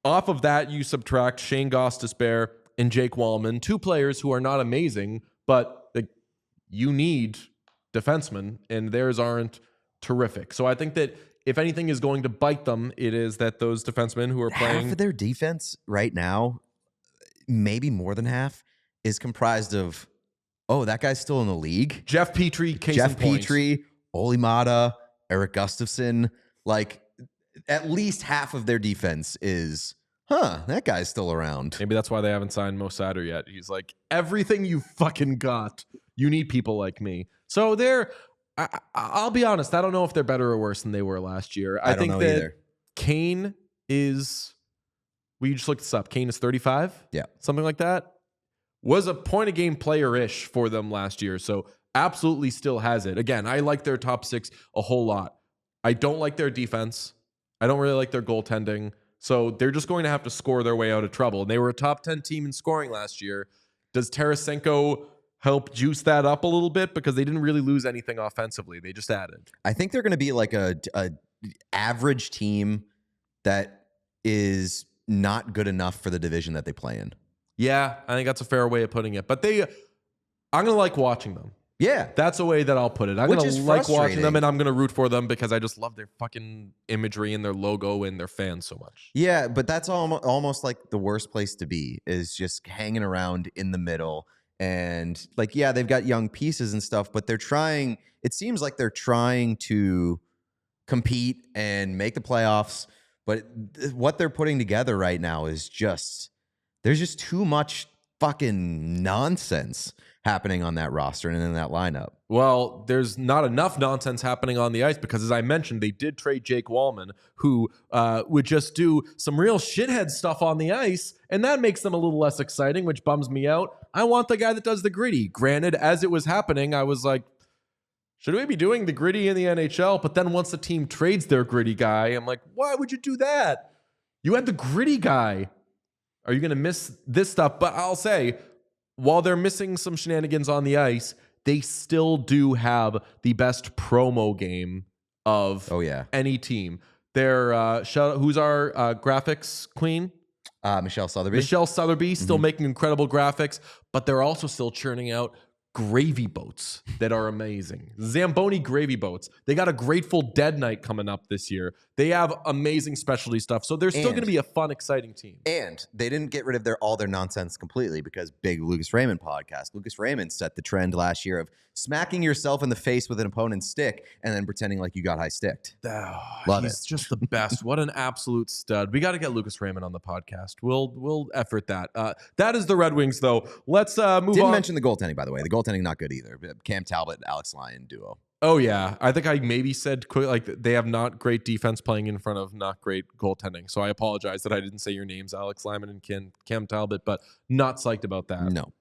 off of that, you subtract Shane Gostisbehere and Jake Wallman, two players who are not amazing, but you need defensemen, and theirs aren't terrific. So I think that if anything is going to bite them, it is that those defensemen who are playing... Half of their defense right now, maybe more than half, is comprised of, that guy's still in the league. Jeff Petrie, Olli Mata, Eric Gustafsson. Like, at least half of their defense is, that guy's still around. Maybe that's why they haven't signed Mo Sader yet. He's like, everything you fucking got, you need people like me. So I'll be honest, I don't know if they're better or worse than they were last year. I think that either. Kane is, we just looked this up, Kane is 35? Yeah. Something like that. Was a point-a-game player-ish for them last year, so absolutely still has it. Again, I like their top six a whole lot. I don't like their defense. I don't really like their goaltending. So they're just going to have to score their way out of trouble. And they were a top 10 team in scoring last year. Does Tarasenko help juice that up a little bit? Because they didn't really lose anything offensively. They just added. I think they're going to be like a average team that is not good enough for the division that they play in. Yeah, I think that's a fair way of putting it. But I'm going to like watching them. Yeah. That's a way that I'll put it. I'm going to like watching them, and I'm going to root for them because I just love their fucking imagery and their logo and their fans so much. Yeah, but that's almost like the worst place to be, is just hanging around in the middle. And like, yeah, they've got young pieces and stuff, but it seems like they're trying to compete and make the playoffs. But what they're putting together right now is there's just too much fucking nonsense happening on that roster and in that lineup. Well, there's not enough nonsense happening on the ice because, as I mentioned, they did trade Jake Wallman, who would just do some real shithead stuff on the ice, and that makes them a little less exciting, which bums me out. I want the guy that does the gritty. Granted, as it was happening, I was like, should we be doing the gritty in the NHL? But then once the team trades their gritty guy, I'm like, why would you do that? You had the gritty guy. Are you going to miss this stuff? But I'll say, while they're missing some shenanigans on the ice, they still do have the best promo game of any team. They're who's our graphics queen? Michelle Sotheby. Michelle Sotheby, still making incredible graphics, but they're also still churning out gravy boats that are amazing. Zamboni gravy boats. They got a Grateful Dead night coming up this year. They have amazing specialty stuff. So they're still going to be a fun, exciting team. And they didn't get rid of all their nonsense completely, because big Lucas Raymond podcast. Lucas Raymond set the trend last year of smacking yourself in the face with an opponent's stick and then pretending like you got high sticked. He's just the best. What an absolute stud. We got to get Lucas Raymond on the podcast. We'll effort that. That is the Red Wings, though. Let's move on. Didn't mention the goaltending, by the way. The goaltending not good either. Cam Talbot, Alex Lyon duo. Oh, yeah. I think I maybe said quick, like, they have not great defense playing in front of not great goaltending. So I apologize that I didn't say your names, Alex Lyman and Cam Talbot, but not psyched about that. No.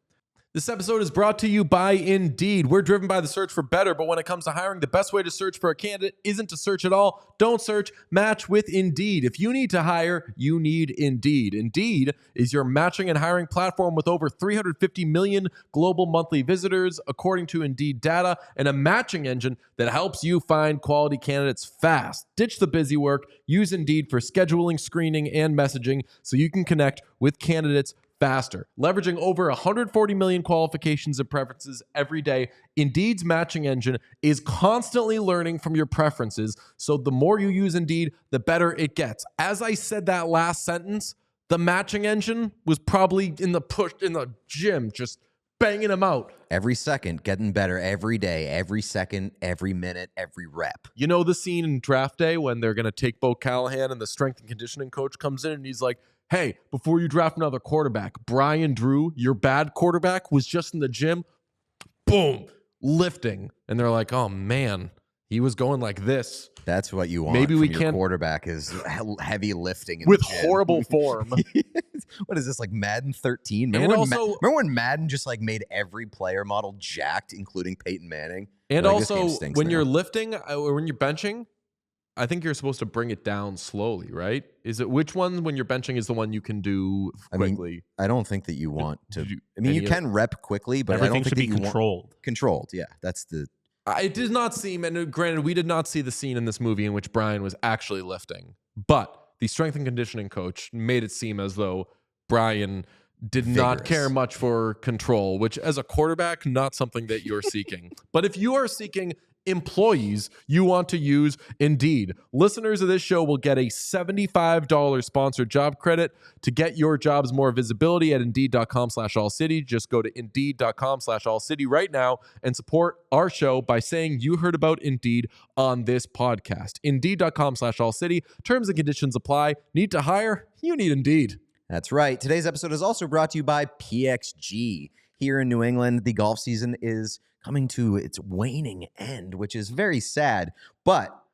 This episode is brought to you by Indeed. We're driven by the search for better, but when it comes to hiring, the best way to search for a candidate isn't to search at all. Don't search, match with Indeed. If you need to hire, you need Indeed. Indeed is your matching and hiring platform with over 350 million global monthly visitors, according to Indeed data, and a matching engine that helps you find quality candidates fast. Ditch the busy work. Use Indeed for scheduling, screening, and messaging so you can connect with candidates faster. Leveraging over 140 million qualifications and preferences every day, Indeed's matching engine is constantly learning from your preferences, so the more you use Indeed, the better it gets. As I said that last sentence, the matching engine was probably in the gym, just banging them out. Every second, getting better every day, every second, every minute, every rep. You know the scene in draft day when they're going to take Bo Callahan and the strength and conditioning coach comes in and he's like, hey, before you draft another quarterback, Brian Drew, your bad quarterback, was just in the gym, boom, lifting. And they're like, oh, man, he was going like this. That's what you want. Maybe we from your quarterback is heavy lifting in with the gym. horrible form. What is this, like Madden 13? And also, remember when Madden just like made every player model jacked, including Peyton Manning? and Like, this game also stinks when now. you're lifting or when you're benching, I think you're supposed to bring it down slowly, right? Is it which one when you're benching is the one you can do quickly? I don't think that you want to. you- I mean, any you of- can rep quickly, but I Everything don't think should that be you want controlled. controlled. Yeah, that's the. It did not seem, and granted, we did not see the scene in this movie in which Brian was actually lifting, but the strength and conditioning coach made it seem as though Brian did not Vigorous. care much for control, which as a quarterback, not something that you're seeking. But if you are seeking employees, you want to use Indeed. Listeners of this show will get a $75 sponsored job credit to get your jobs more visibility at Indeed.com/AllCity. Just go to Indeed.com/AllCity right now and support our show by saying you heard about Indeed on this podcast. Indeed.com/AllCity. Terms and conditions apply. Need to hire? You need Indeed. That's right. Today's episode is also brought to you by PXG. Here in New England, the golf season is coming to its waning end, which is very sad. But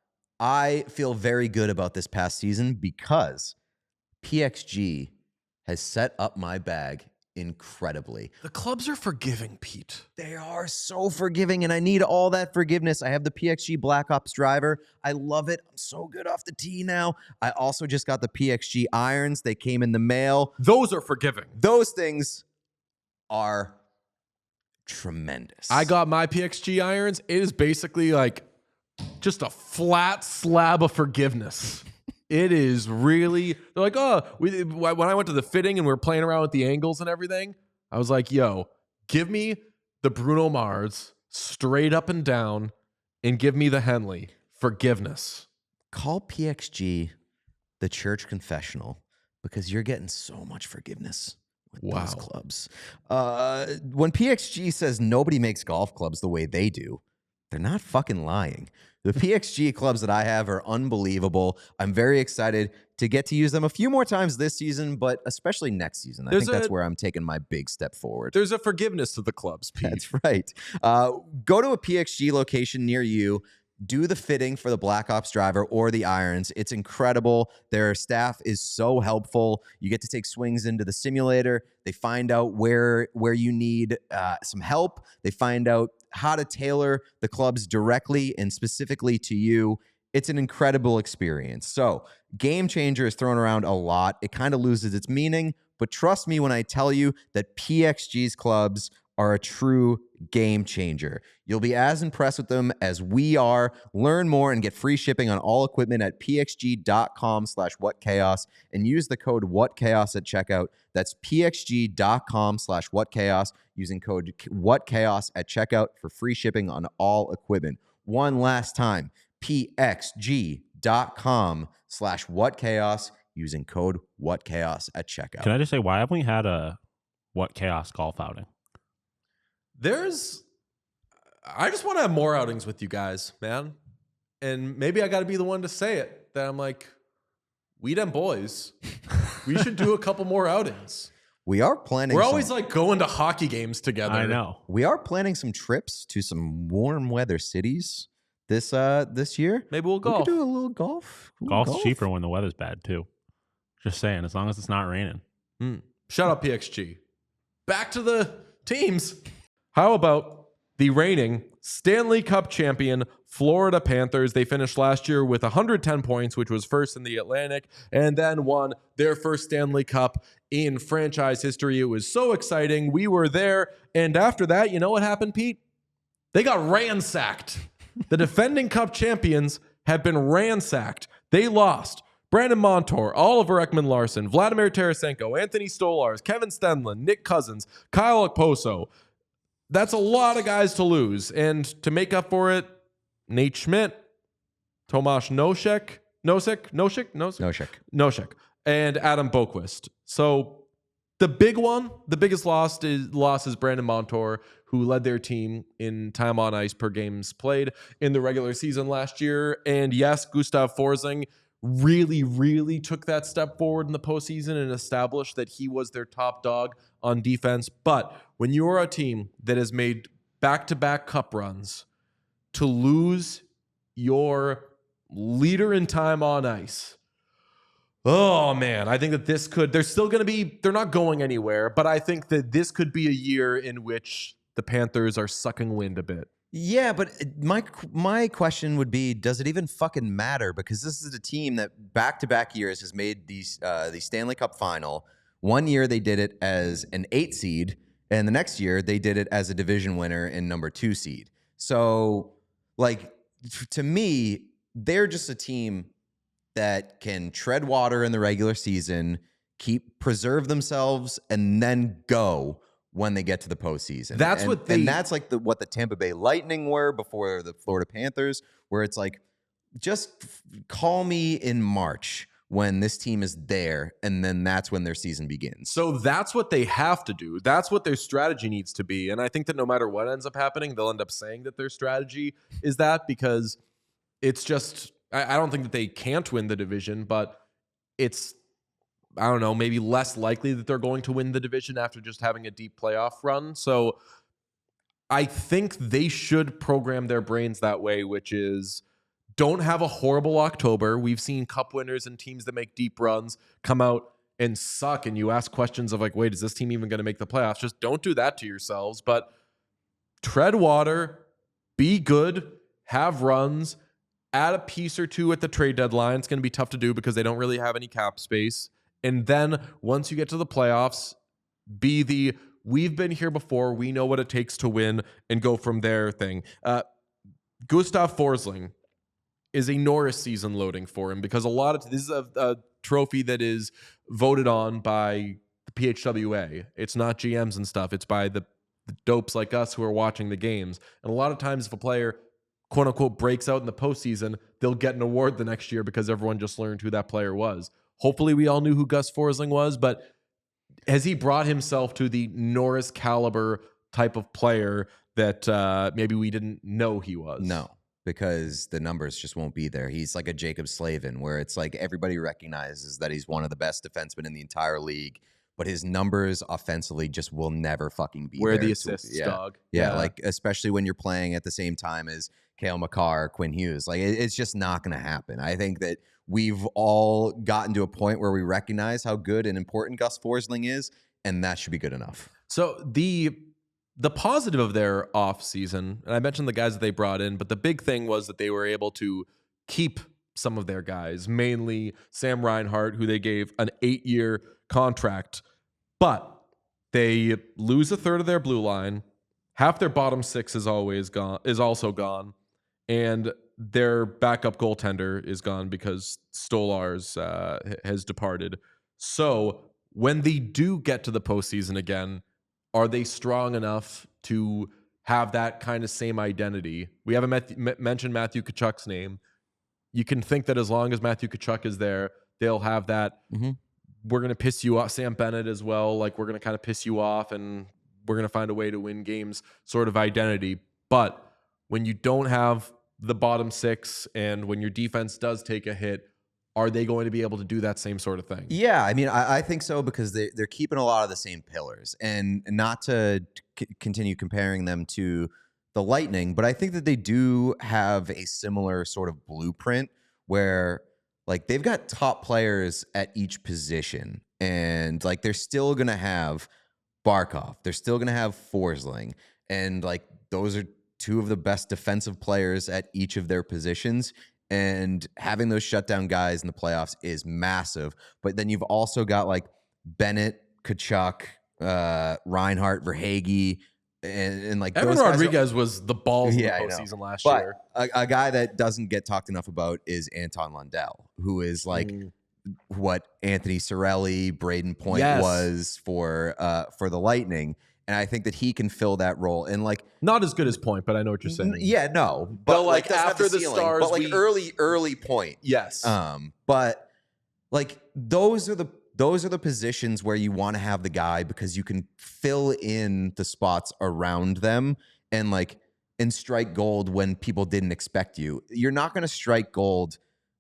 I feel very good about this past season because PXG has set up my bag incredibly. The clubs are forgiving, Pete. They are so forgiving, and I need all that forgiveness. I have the PXG Black Ops driver. I love it. I'm so good off the tee now. I also just got the PXG irons. They came in the mail. Those are forgiving. Those things are tremendous. I got my PXG irons. It is basically like just a flat slab of forgiveness. It is really, they're like, oh, when I went to the fitting and we were playing around with the angles and everything, I was like, yo, give me the Bruno Mars straight up and down and give me the Henley. Forgiveness. Call PXG the church confessional because you're getting so much forgiveness with those clubs. When PXG says nobody makes golf clubs the way they do, they're not fucking lying. The PXG clubs that I have are unbelievable. I'm very excited to get to use them a few more times this season, but especially next season. I think that's where I'm taking my big step forward. There's a forgiveness to the clubs, Pete. That's right. Go to a PXG location near you. Do the fitting for the Black Ops driver or the irons. It's incredible. Their staff is so helpful. You get to take swings into the simulator. They find out where you need some help. They find out how to tailor the clubs directly and specifically to you. It's an incredible experience. So, Game Changer is thrown around a lot. It kind of loses its meaning, but trust me when I tell you that PXG's clubs are a true game changer. You'll be as impressed with them as we are. Learn more and get free shipping on all equipment at pxg.com/whatchaos and use the code whatchaos at checkout. That's pxg.com/whatchaos using code whatchaos at checkout for free shipping on all equipment. One last time, pxg.com/whatchaos using code whatchaos at checkout. Can I just say, why haven't we had a What Chaos golf outing? I just want to have more outings with you guys, man. And maybe I got to be the one to say it, that I'm like, we them boys, we should do a couple more outings. We are planning. We're always like going to hockey games together. I know. We are planning some trips to some warm weather cities this year. Maybe we'll We golf. could do a little golf. Golf's cheaper when the weather's bad, too. Just saying, as long as it's not raining. Shut up, PXG. Back to the teams. How about the reigning Stanley Cup champion Florida Panthers? They finished last year with 110 points, which was first in the Atlantic, and then won their first Stanley Cup in franchise history. It was so exciting. We were there. And after that, you know what happened, Pete? They got ransacked. The defending Cup champions have been ransacked. They lost Brandon Montour, Oliver Ekman-Larsson, Vladimir Tarasenko, Anthony Stolarz, Kevin Stenlund, Nick Cousins, Kyle Okposo. That's a lot of guys to lose. And to make up for it, Nate Schmidt, Tomas Nosek, and Adam Boquist. So the biggest loss is Brandon Montour, who led their team in time on ice per games played in the regular season last year. And yes, Gustav Forsling really took that step forward in the postseason and established that he was their top dog on defense. But when you are a team that has made back-to-back cup runs, to lose your leader in time on ice, Oh man, I think that this could. They're still going to be. They're not going anywhere, but I think that this could be a year in which the Panthers are sucking wind a bit. Yeah, but my question would be, does it even fucking matter? Because this is a team that back-to-back years has made the Stanley Cup final. One year they did it as an 8 seed, and the next year they did it as a division winner and number 2 seed. So, like, to me, they're just a team that can tread water in the regular season, preserve themselves, and then go when they get to the postseason. That's and that's like what the Tampa Bay Lightning were before the Florida Panthers, where it's like, just call me in March when this team is there, and then that's when their season begins. So that's what they have to do. That's what their strategy needs to be. And I think that no matter what ends up happening, they'll end up saying that their strategy is that, because it's just, I don't think that they can't win the division, but it's, I don't know, maybe less likely that they're going to win the division after just having a deep playoff run. So I think they should program their brains that way, which is, don't have a horrible October. We've seen cup winners and teams that make deep runs come out and suck, and you ask questions of like, wait, is this team even going to make the playoffs? Just don't do that to yourselves, but tread water, be good, have runs, add a piece or two at the trade deadline. It's going to be tough to do because they don't really have any cap space. And then once you get to the playoffs, be we've been here before, we know what it takes to win, and go from there thing. Gustav Forsling is a Norris season loading for him, because this is a trophy that is voted on by the PHWA. It's not GMs and stuff. It's by the dopes like us who are watching the games. And a lot of times if a player, quote unquote, breaks out in the postseason, they'll get an award the next year because everyone just learned who that player was. Hopefully we all knew who Gus Forsling was, but has he brought himself to the Norris caliber type of player that maybe we didn't know he was? No, because the numbers just won't be there. He's like a Jacob Slavin, where it's like everybody recognizes that he's one of the best defensemen in the entire league, but his numbers offensively just will never fucking be where there. The assists, dog. Yeah, like especially when you're playing at the same time as Cale Makar, Quinn Hughes. Like it's just not going to happen. I think that we've all gotten to a point where we recognize how good and important Gus Forsling is, and that should be good enough. So the positive of their off season, and I mentioned the guys that they brought in, but the big thing was that they were able to keep some of their guys, mainly Sam Reinhart, who they gave an 8-year contract, but they lose a third of their blue line. Half their bottom 6 is also gone, and their backup goaltender is gone because Stolarz has departed. So when they do get to the postseason again, are they strong enough to have that kind of same identity? We haven't mentioned Matthew Tkachuk's name. You can think that as long as Matthew Tkachuk is there, they'll have that. Mm-hmm. We're going to piss you off. Sam Bennett as well. Like, we're going to kind of piss you off, and we're going to find a way to win games sort of identity. But when you don't have the bottom 6, and when your defense does take a hit, are they going to be able to do that same sort of thing? Yeah, I mean, I think so, because they're keeping a lot of the same pillars, and not to continue comparing them to the Lightning, but I think that they do have a similar sort of blueprint where, like, they've got top players at each position, and like they're still gonna have Barkov, they're still gonna have Forsling, and like those are two of the best defensive players at each of their positions. And having those shutdown guys in the playoffs is massive. But then you've also got like Bennett, Tkachuk, Reinhart, Verhaeghe, and like Evan those Rodriguez was the balls in the postseason last year. A guy that doesn't get talked enough about is Anton Lundell, who is like what Anthony Cirelli, Braden Point was for the Lightning. And I think that he can fill that role. And like, not as good as Point, but I know what you're saying. Yeah, no, but like after the ceiling, Stars, but like early Point. Yes. But like those are the positions where you want to have the guy, because you can fill in the spots around them and strike gold when people didn't expect you. You're not going to strike gold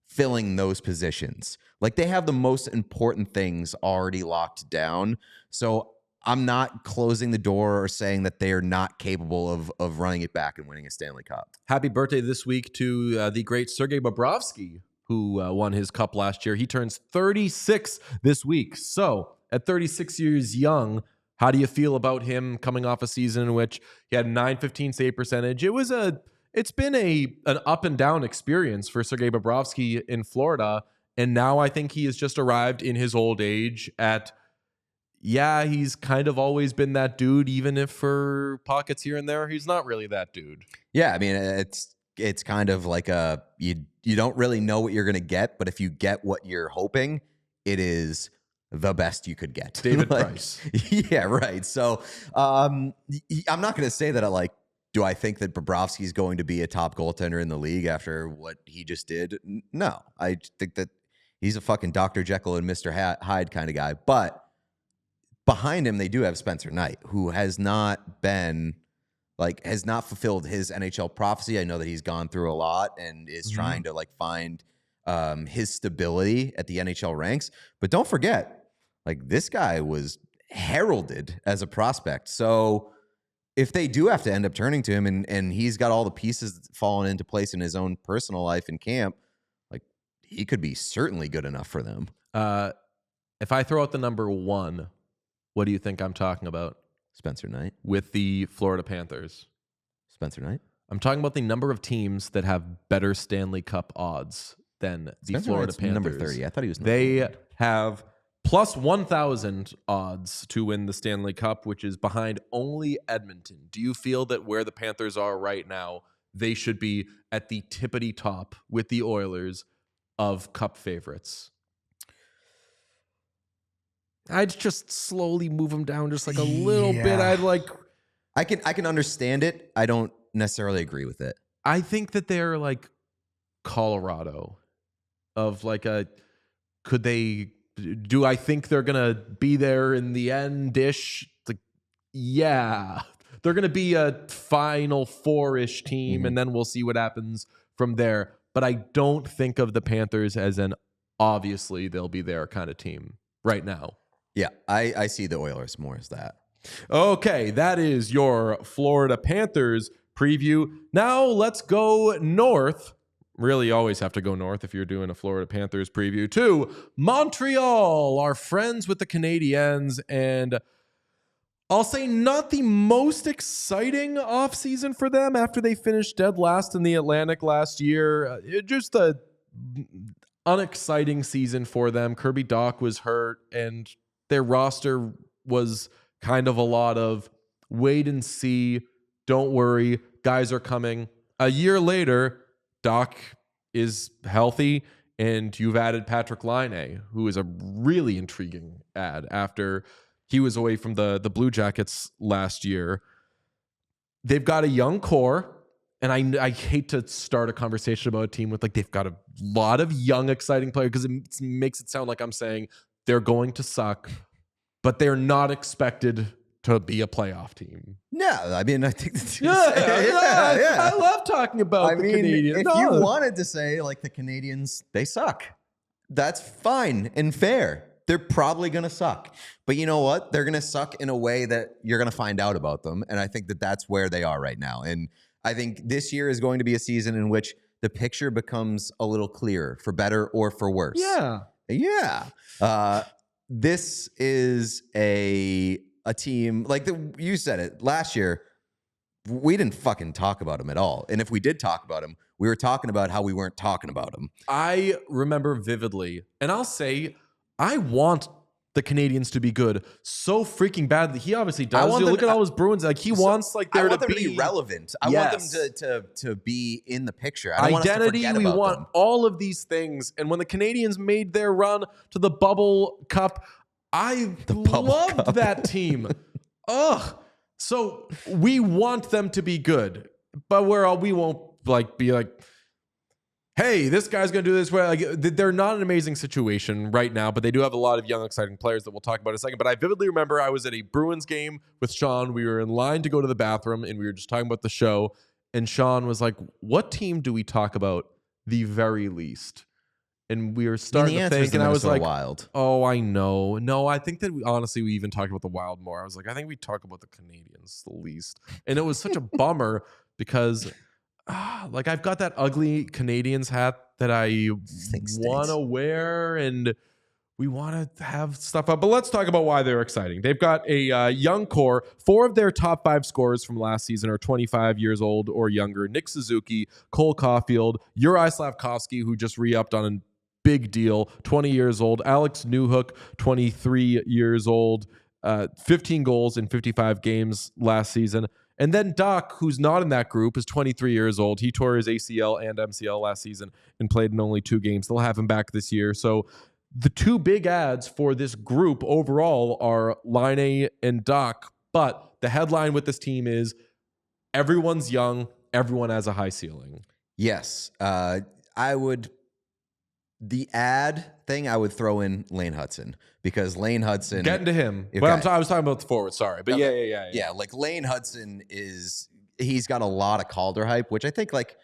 filling those positions. Like, they have the most important things already locked down. So I'm not closing the door or saying that they are not capable of running it back and winning a Stanley Cup. Happy birthday this week to the great Sergei Bobrovsky, who won his cup last year. He turns 36 this week. So at 36 years young, how do you feel about him coming off a season in which he had 915 save percentage? It's been an up and down experience for Sergei Bobrovsky in Florida. And now I think he has just arrived in his old age at, he's kind of always been that dude, even if for pockets here and there, he's not really that dude. Yeah, I mean, it's kind of like you don't really know what you're going to get, but if you get what you're hoping, it is the best you could get. David Price. Yeah, right. So I'm not going to say that do I think that Bobrovsky is going to be a top goaltender in the league after what he just did? No, I think that he's a fucking Dr. Jekyll and Mr. Hyde kind of guy. But behind him, they do have Spencer Knight, who has not fulfilled his NHL prophecy. I know that he's gone through a lot and is trying to find his stability at the NHL ranks. But don't forget, this guy was heralded as a prospect. So if they do have to end up turning to him and he's got all the pieces falling into place in his own personal life in camp, he could be certainly good enough for them. If I throw out the number 1, what do you think I'm talking about? Spencer Knight. With the Florida Panthers. Spencer Knight? I'm talking about the number of teams that have better Stanley Cup odds than the Spencer Florida Knight's Panthers. number 30. I thought he was number They 30. have plus 1,000 odds to win the Stanley Cup, which is behind only Edmonton. Do you feel that where the Panthers are right now, they should be at the tippity top with the Oilers of Cup favorites? I'd just slowly move them down just a little bit. I can understand it. I don't necessarily agree with it. I think that they're like Colorado of could they do I think they're going to be there in the end-ish? Yeah. They're going to be a Final Four-ish team, and then we'll see what happens from there. But I don't think of the Panthers as an obviously they'll be there kind of team right now. Yeah, I see the Oilers more as that. Okay, that is your Florida Panthers preview. Now let's go north. Really always have to go north if you're doing a Florida Panthers preview to Montreal, our friends with the Canadiens. And I'll say not the most exciting offseason for them after they finished dead last in the Atlantic last year. Just a unexciting season for them. Kirby Dach was hurt, and their roster was kind of a lot of wait and see, don't worry, guys are coming. A year later, Dach is healthy, and you've added Patrick Laine, who is a really intriguing add after he was away from the Blue Jackets last year. They've got a young core, and I hate to start a conversation about a team with they've got a lot of young, exciting players because it makes it sound like I'm saying they're going to suck, but they're not expected to be a playoff team. No, I mean, I think that's yeah. I love talking about the Canadiens. If you wanted to say the Canadiens, they suck, that's fine and fair. They're probably going to suck. But you know what? They're going to suck in a way that you're going to find out about them. And I think that that's where they are right now. And I think this year is going to be a season in which the picture becomes a little clearer, for better or for worse. Yeah. Yeah. This is a team, you said it, last year, we didn't fucking talk about them at all. And if we did talk about them, we were talking about how we weren't talking about them. I remember vividly, and I'll say, I want the Canadiens to be good so freaking badly. He obviously does. Look at all his Bruins. He wants there to be relevant. I want them to be in the picture. I don't want us to forget about we want them. all of these things. And when the Canadiens made their run to the Bubble Cup, I loved that team. Ugh. So we want them to be good, but we won't be hey, this guy's going to do this way. They're not an amazing situation right now, but they do have a lot of young, exciting players that we'll talk about in a second. But I vividly remember I was at a Bruins game with Sean. We were in line to go to the bathroom, and we were just talking about the show. And Sean was like, what team do we talk about the very least? And we were starting to think, and I was like, Wild. Oh, I know. No, I think that we even talked about the Wild more. I was like, I think we talk about the Canadiens the least. And it was such a bummer because like I've got that ugly Canadiens hat that I want to wear, and we want to have stuff up. But let's talk about why they're exciting. They've got a young core. 4 of their top 5 scorers from last season are 25 years old or younger. Nick Suzuki, Cole Caulfield, Uri Slavkovsky, who just re-upped on a big deal, 20 years old. Alex Newhook, 23 years old, 15 goals in 55 games last season. And then Doc, who's not in that group, is 23 years old. He tore his ACL and MCL last season and played in only 2 games. They'll have him back this year. So the 2 big ads for this group overall are Laine and Doc. But the headline with this team is everyone's young, everyone has a high ceiling. Yes. The ad thing, I would throw in Lane Hudson, because Lane Hudson... Getting to him. Okay. But I was talking about the forward, sorry. But yeah. Yeah, like Lane Hudson he's got a lot of Calder hype, which I think like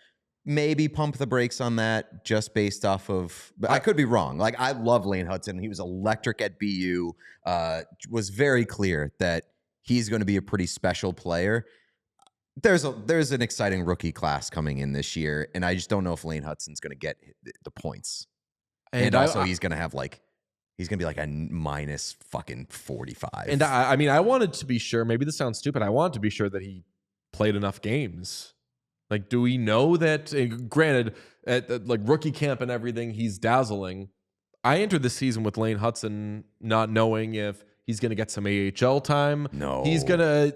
maybe pump the brakes on that just based off of... But I could be wrong. Like, I love Lane Hudson. He was electric at BU. Was very clear that he's going to be a pretty special player. There's an exciting rookie class coming in this year, and I just don't know if Lane Hudson's going to get the points. And also, he's going to be like a minus fucking 45. And I mean, I wanted to be sure, maybe this sounds stupid, I wanted to be sure that he played enough games. Like, do we know that, granted, at like rookie camp and everything, he's dazzling. I entered the season with Lane Hudson not knowing if he's going to get some AHL time. No. He's going to,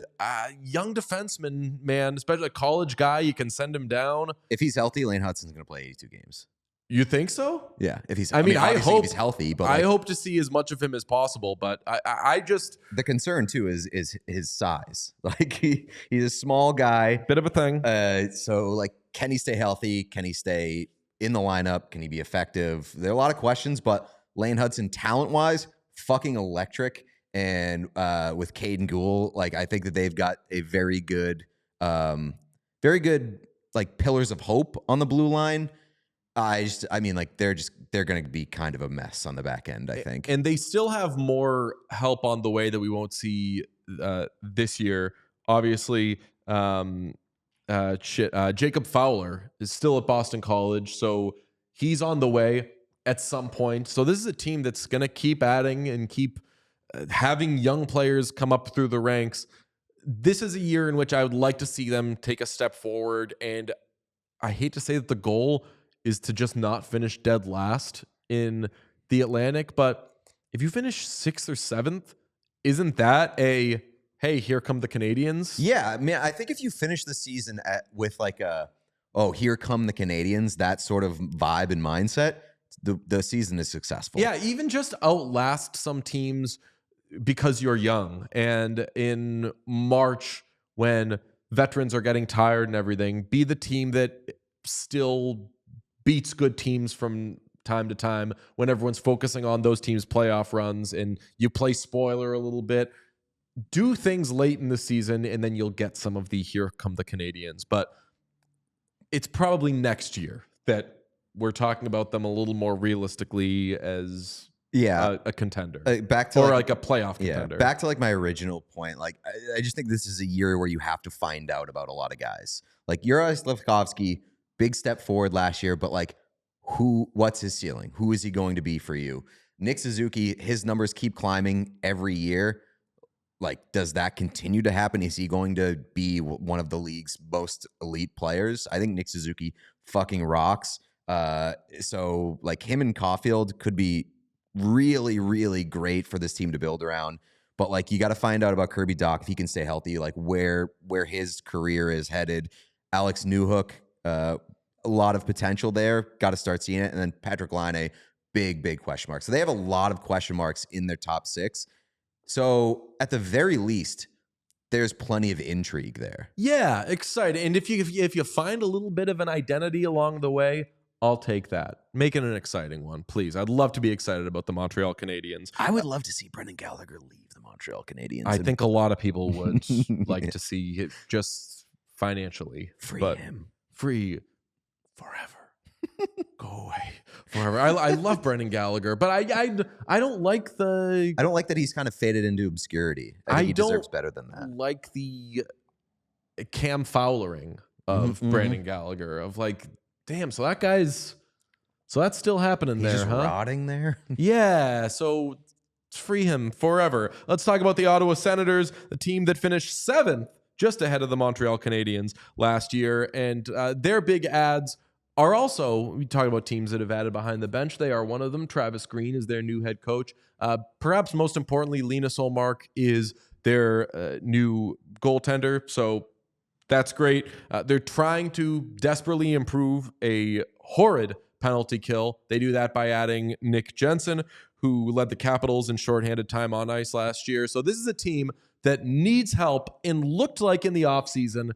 young defenseman, man, especially a college guy, you can send him down. If he's healthy, Lane Hudson's going to play 82 games. You think so? Yeah. If he's, I mean, I hope if he's healthy, but I hope to see as much of him as possible. But I just, the concern too is his size. Like he's a small guy, bit of a thing. So like, can he stay healthy? Can he stay in the lineup? Can he be effective? There are a lot of questions, but Lane Hudson, talent wise, fucking electric. And with Caden Gould, like I think that they've got a very good like pillars of hope on the blue line. I mean, like they're going to be kind of a mess on the back end, I think. And they still have more help on the way that we won't see this year. Obviously, Jacob Fowler is still at Boston College, so he's on the way at some point. So this is a team that's going to keep adding and keep having young players come up through the ranks. This is a year in which I would like to see them take a step forward. And I hate to say that the goal is to just not finish dead last in the Atlantic. But if you finish 6th or 7th, isn't that a, hey, here come the Canadiens? Yeah. I mean, I think if you finish the season with like here come the Canadiens, that sort of vibe and mindset, the season is successful. Yeah, even just outlast some teams because you're young. And in March, when veterans are getting tired and everything, be the team that still beats good teams from time to time when everyone's focusing on those teams' playoff runs, and you play spoiler a little bit. Do things late in the season, and then you'll get some of the here come the Canadiens. But it's probably next year that we're talking about them a little more realistically as a contender. Back to like a playoff contender. Yeah, back to like my original point. Like I just think this is a year where you have to find out about a lot of guys. Like Uri Slavkovsky, big step forward last year, but like what's his ceiling? Who is he going to be for you? Nick Suzuki, his numbers keep climbing every year. Like, does that continue to happen? Is he going to be one of the league's most elite players? I think Nick Suzuki fucking rocks. So like him and Caulfield could be really, really great for this team to build around. But like, you got to find out about Kirby Dach if he can stay healthy, like where his career is headed. Alex Newhook, a lot of potential there. Got to start seeing it. And then Patrick Laine, big question mark. So they have a lot of question marks in their top 6. So at the very least, there's plenty of intrigue there. Yeah, exciting. And if you find a little bit of an identity along the way, I'll take that. Make it an exciting one, please. I'd love to be excited about the Montreal Canadiens. I would love to see Brendan Gallagher leave the Montreal Canadiens. I think a lot of people would like to see it just financially. Free him. Free forever. Go away forever. I love Brendan Gallagher, but I don't like the... I don't like that he's kind of faded into obscurity. I think he deserves better than that. Like the Cam Fowlering of Brandon Gallagher, of like, damn, so that's still happening He's there, just huh? rotting there. Yeah, so free him forever. Let's talk about the Ottawa Senators, the team that finished 7th, just ahead of the Montreal Canadiens last year. And their big ads are also, we talk about teams that have added behind the bench. They are one of them. Travis Green is their new head coach. Perhaps most importantly, Linus Ullmark is their new goaltender. So that's great. They're trying to desperately improve a horrid penalty kill. They do that by adding Nick Jensen, who led the Capitals in shorthanded time on ice last year. So this is a team that needs help and looked like in the offseason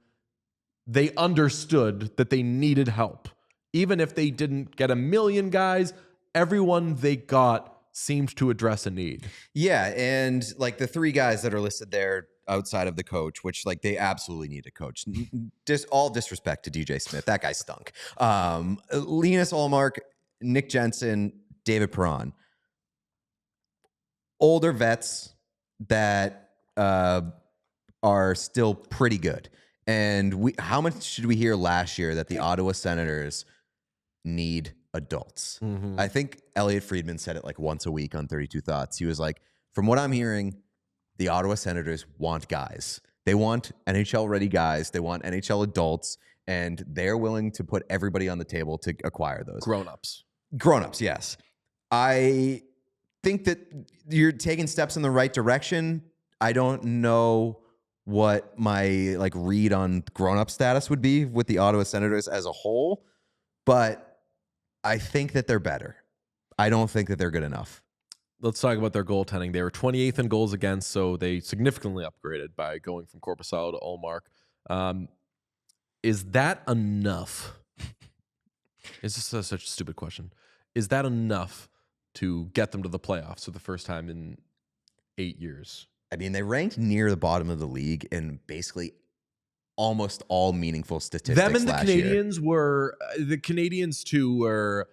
they understood that they needed help. Even if they didn't get a million guys, everyone they got seemed to address a need. Yeah, and like the 3 guys that are listed there outside of the coach, which like they absolutely need a coach. All disrespect to DJ Smith. That guy stunk. Linus Ullmark, Nick Jensen, David Perron. Older vets that are still pretty good. And how much should we hear last year that the Ottawa Senators need adults? I think Elliot Friedman said it like once a week on 32 Thoughts. He was like, from what I'm hearing, the Ottawa Senators want guys. They want NHL-ready guys. They want NHL adults, and they're willing to put everybody on the table to acquire those. Grown-ups, yes. I think that you're taking steps in the right direction. I don't know what my like read on grown-up status would be with the Ottawa Senators as a whole, but I think that they're better. I don't think that they're good enough. Let's talk about their goaltending. They were 28th in goals against, so they significantly upgraded by going from Korpisalo to Ullmark. Is that enough? It's just such a stupid question. Is that enough to get them to the playoffs for the first time in 8 years? I mean, they ranked near the bottom of the league in basically almost all meaningful statistics. Them and the Canadiens year. were the Canadiens too were.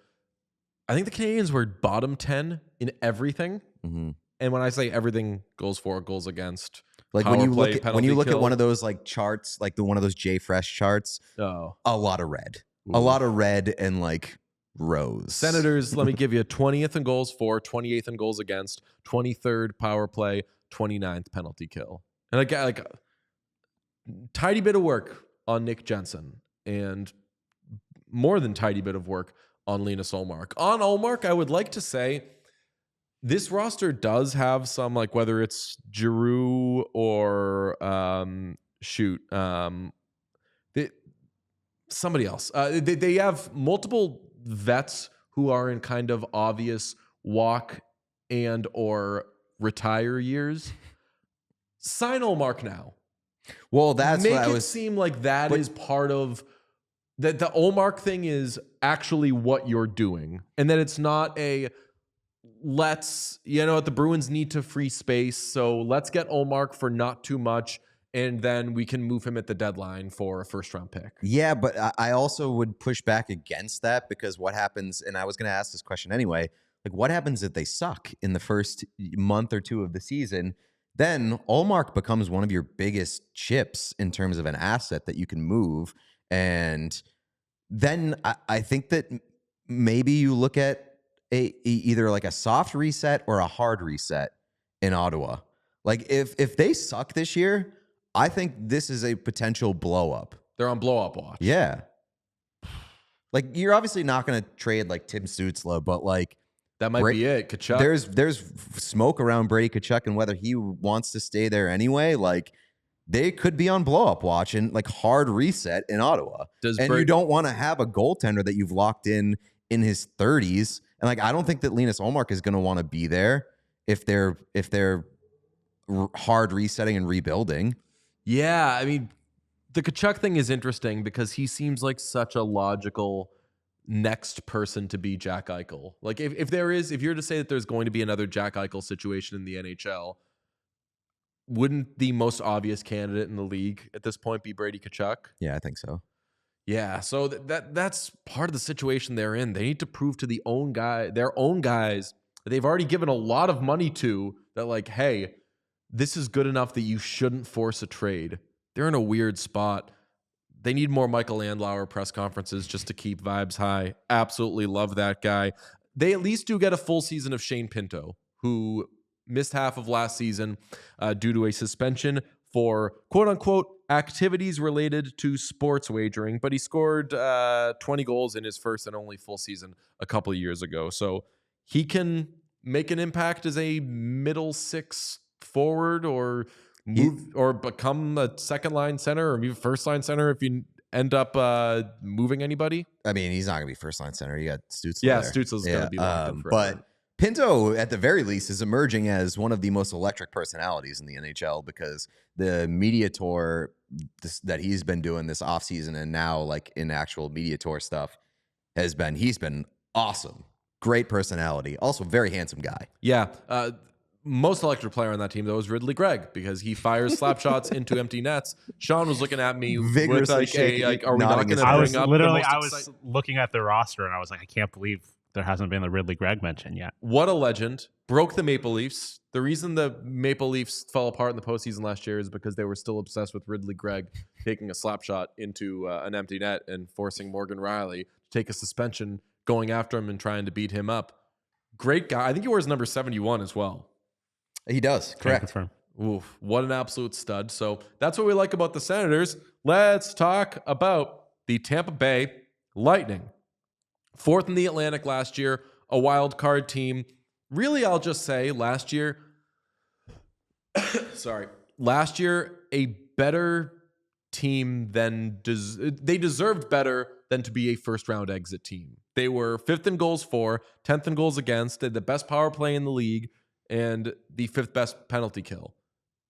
I think the Canadiens were bottom 10 in everything. Mm-hmm. And when I say everything, goals for, goals against, like when you look at one of those like charts, like one of those J Fresh charts, a lot of red, a lot of red and like rows. Senators, let me give you 20th in goals for, 28th in goals against, 23rd power play, 29th penalty kill. And again, like tidy bit of work on Nick Jensen and more than tidy bit of work on Linus Ullmark. On Ullmark, I would like to say this roster does have some, like whether it's Giroux or somebody else. They have multiple vets who are in kind of obvious walk and or retire years. Sign Ullmark now. Well, that's Make what it seem like that is part of that. The Ullmark thing is actually what you're doing, and that it's not a the Bruins need to free space, so let's get Ullmark for not too much, and then we can move him at the deadline for a first-round pick. Yeah, but I also would push back against that because what happens, and I was going to ask this question anyway, like what happens if they suck in the first month or two of the season? Then Ullmark becomes one of your biggest chips in terms of an asset that you can move. And then I think that maybe you look at either like a soft reset or a hard reset in Ottawa. Like if they suck this year, I think this is a potential blow up. They're on blow up watch. Yeah. Like you're obviously not going to trade like Tim Stützle, but like that might be it. Tkachuk. There's smoke around Brady Tkachuk and whether he wants to stay there anyway. Like they could be on blow up watch and like hard reset in Ottawa. You don't want to have a goaltender that you've locked in his 30s. And like I don't think that Linus Ullmark is going to want to be there if they're hard resetting and rebuilding. Yeah, I mean, the Tkachuk thing is interesting because he seems like such a logical next person to be Jack Eichel. Like if you're to say that there's going to be another Jack Eichel situation in the NHL, wouldn't the most obvious candidate in the league at this point be Brady Tkachuk? Yeah, I think so. Yeah, so that's part of the situation they're in. They need to prove to their own guys that they've already given a lot of money to that, like, hey, this is good enough that you shouldn't force a trade. They're in a weird spot. They need more Michael Andlauer press conferences just to keep vibes high. Absolutely love that guy. They at least do get a full season of Shane Pinto, who missed half of last season due to a suspension for quote-unquote activities related to sports wagering, but he scored 20 goals in his first and only full season a couple of years ago. So he can make an impact as a middle six forward or move or become a second line center or even first line center if you end up moving anybody. I mean, he's not going to be first line center. You got Stützle. Yeah, there. Stützle's going to be locked in forever. But Pinto, at the very least, is emerging as one of the most electric personalities in the NHL because the media tour that he's been doing this offseason and now like in actual media tour stuff he's been awesome. Great personality. Also very handsome guy. Yeah. Most electric player on that team, though, is Ridley Gregg because he fires slap shots into empty nets. Sean was looking at me Vigorously with are we not going to bring up I was looking at the roster and I was like, I can't believe there hasn't been the Ridley Gregg mention yet. What a legend. Broke the Maple Leafs. The reason the Maple Leafs fell apart in the postseason last year is because they were still obsessed with Ridley Gregg taking a slap shot into an empty net and forcing Morgan Riley to take a suspension, going after him and trying to beat him up. Great guy. I think he wears number 71 as well. He does. Correct. Oof, what an absolute stud. So that's what we like about the Senators. Let's talk about the Tampa Bay Lightning. Fourth in the Atlantic last year, a wild card team. Really, I'll just say last year, a better team than they deserved better than to be a first round exit team. They were 5th in goals for, 10th in goals against, they had the best power play in the league, and the 5th best penalty kill.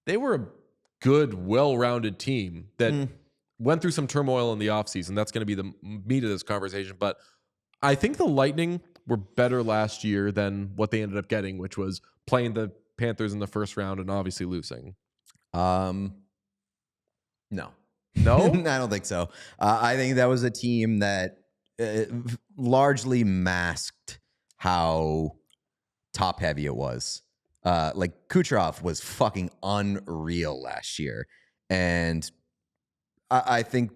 They were a good, well-rounded team that went through some turmoil in the offseason. That's going to be the meat of this conversation. But I think the Lightning were better last year than what they ended up getting, which was playing the Panthers in the first round and obviously losing. No. No? I don't think so. I think that was a team that largely masked how top-heavy it was. Like Kucherov was fucking unreal last year. And I think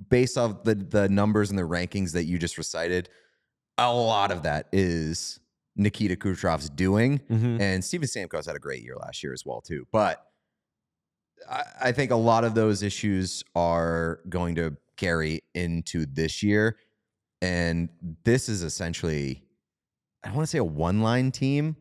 based off the numbers and the rankings that you just recited, a lot of that is Nikita Kucherov's doing. Mm-hmm. And Steven Stamkos had a great year last year as well, too. But I think a lot of those issues are going to carry into this year. And this is essentially, I don't want to say a one-line team,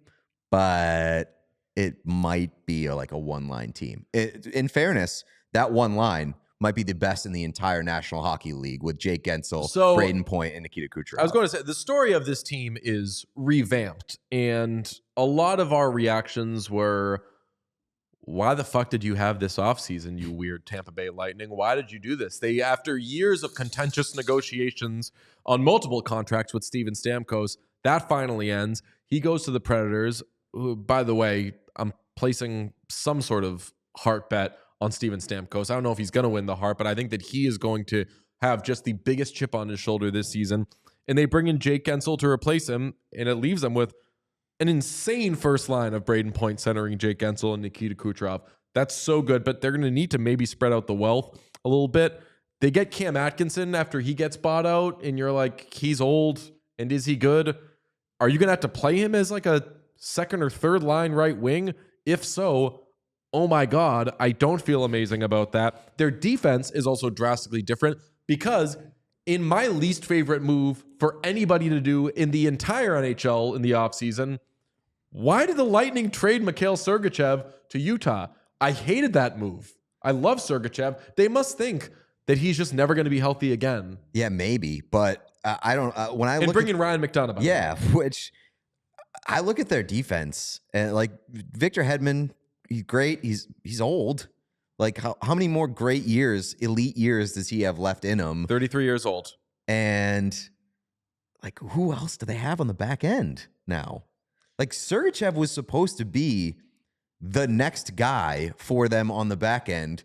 but it might be like a one-line team. In fairness, that one line might be the best in the entire National Hockey League with Jake Gensel, Braden Point, and Nikita Kucherov. I was going to say, the story of this team is revamped, and a lot of our reactions were, why the fuck did you have this offseason, you weird Tampa Bay Lightning? Why did you do this? They, after years of contentious negotiations on multiple contracts with Steven Stamkos, that finally ends. He goes to the Predators, who, by the way, I'm placing some sort of heart bet on Steven Stamkos. I don't know if he's going to win the heart, but I think that he is going to have just the biggest chip on his shoulder this season. And they bring in Jake Gensel to replace him, and it leaves them with an insane first line of Braden Point centering Jake Gensel and Nikita Kucherov. That's so good, but they're going to need to maybe spread out the wealth a little bit. They get Cam Atkinson after he gets bought out, and you're like, he's old, and is he good? Are you going to have to play him as like a second or third line right wing? If so, oh my God, I don't feel amazing about that. Their defense is also drastically different because in my least favorite move for anybody to do in the entire NHL in the offseason, why did the Lightning trade Mikhail Sergachev to Utah? I hated that move. I love Sergachev. They must think that he's just never going to be healthy again. Yeah, maybe, but I don't. When I and look bring at in Ryan McDonough. Yeah, which I look at their defense and like Victor Hedman, he's great. He's old. Like how many more great years, elite years does he have left in him? 33 years old. And like who else do they have on the back end now? Like Sergachev was supposed to be the next guy for them on the back end.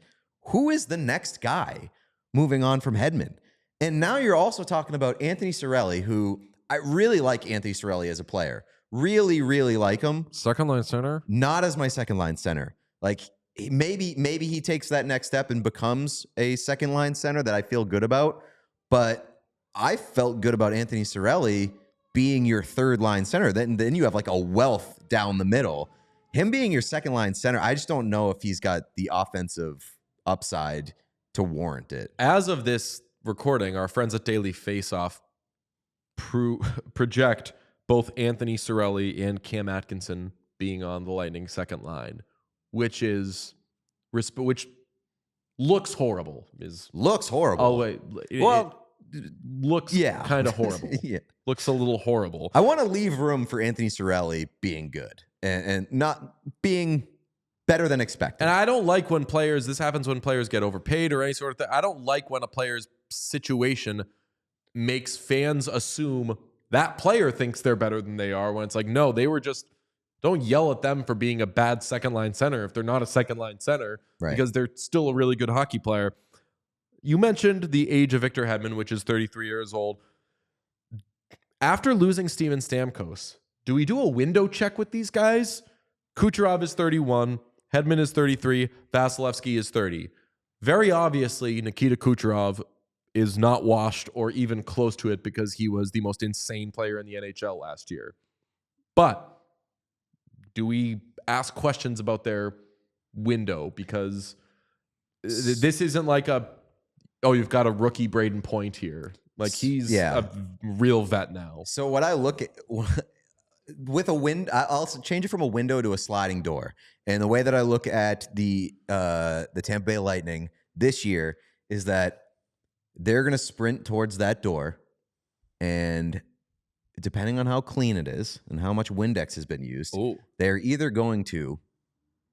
Who is the next guy moving on from Hedman? And now you're also talking about Anthony Cirelli, who I really like Anthony Cirelli as a player. Really, really like him. Second line center? Not as my second line center. Like maybe he takes that next step and becomes a second line center that I feel good about. But I felt good about Anthony Cirelli being your third line center. Then you have like a wealth down the middle. Him being your second line center, I just don't know if he's got the offensive upside to warrant it. As of this recording, our friends at Daily Faceoff project both Anthony Cirelli and Cam Atkinson being on the Lightning second line, which looks horrible. Looks horrible. Oh wait, it looks kind of horrible. Yeah. Looks a little horrible. I want to leave room for Anthony Cirelli being good and not being better than expected. And I don't like when this happens when players get overpaid or any sort of thing. I don't like when a player's situation makes fans assume that player thinks they're better than they are, when it's like, no, don't yell at them for being a bad second line center if they're not a second line center, right, because they're still a really good hockey player. You mentioned the age of Victor Hedman, which is 33 years old. After losing Steven Stamkos, do we do a window check with these guys? Kucherov is 31, Hedman is 33, Vasilevsky is 30. Very obviously, Nikita Kucherov is not washed or even close to it because he was the most insane player in the NHL last year. But do we ask questions about their window? Because this isn't like you've got a rookie Braden Point here. Like, he's a real vet now. So what I look at with a window, I'll change it from a window to a sliding door. And the way that I look at the Tampa Bay Lightning this year is that they're going to sprint towards that door, and depending on how clean it is and how much Windex has been used, they're either going to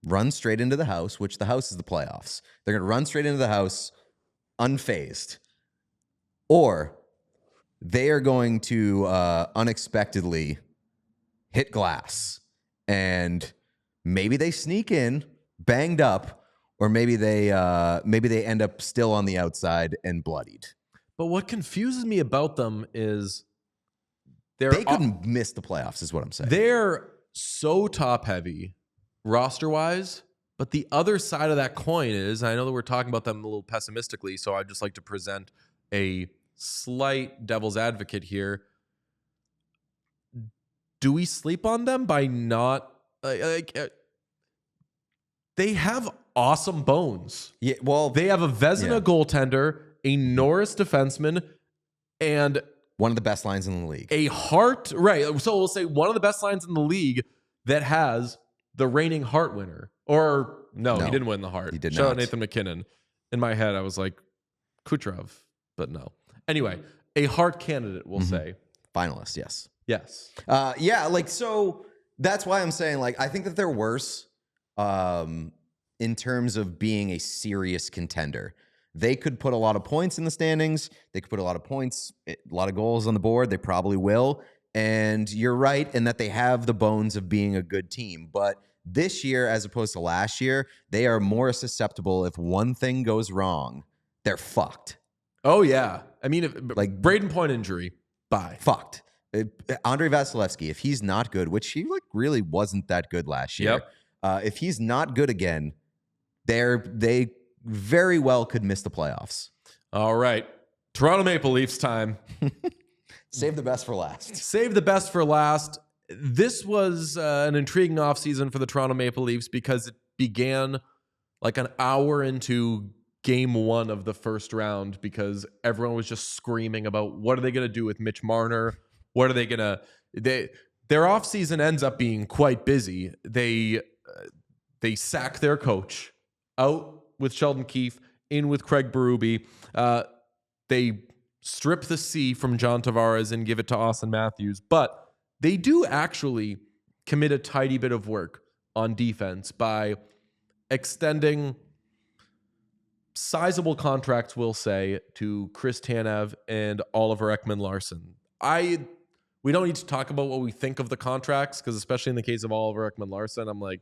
run straight into the house, which the house is the playoffs. They're going to run straight into the house unfazed, or they are going to unexpectedly hit glass, and maybe they sneak in banged up, or maybe they end up still on the outside and bloodied. But what confuses me about them is they couldn't miss the playoffs, is what I'm saying. They're so top heavy roster wise, but the other side of that coin is, I know that we're talking about them a little pessimistically, so I'd just like to present a slight devil's advocate here. Do we sleep on them by not they have awesome bones. Yeah, well, they have a Vezina goaltender, a Norris defenseman, and one of the best lines in the league. A Hart, right? So we'll say one of the best lines in the league that has the reigning Hart winner. Or no, he didn't win the Hart. He did Shout not. out Nathan McKinnon. In my head, I was like Kucherov, but no. Anyway, a Hart candidate, we'll say. Finalist, yes. Yes. So that's why I'm saying, I think that they're worse in terms of being a serious contender. They could put a lot of points in the standings. They could put a lot of points, a lot of goals on the board. They probably will. And you're right in that they have the bones of being a good team. But this year, as opposed to last year, they are more susceptible. If one thing goes wrong, they're fucked. Oh, yeah. I mean, Braden Point injury, bye. Fucked. Andrei Vasilevsky, if he's not good, which he really wasn't that good last year. Yep. If he's not good again, they very well could miss the playoffs. All right. Toronto Maple Leafs time. Save the best for last. Save the best for last. This was an intriguing offseason for the Toronto Maple Leafs because it began like an hour into game one of the first round because everyone was just screaming about what are they going to do with Mitch Marner? What are they going to... Their offseason ends up being quite busy. They sack their coach, out with Sheldon Keefe, in with Craig Berube. They strip the C from John Tavares and give it to Austin Matthews. But they do actually commit a tidy bit of work on defense by extending sizable contracts, we'll say, to Chris Tanev and Oliver Ekman-Larsson. We don't need to talk about what we think of the contracts, because especially in the case of Oliver Ekman-Larsson, I'm like,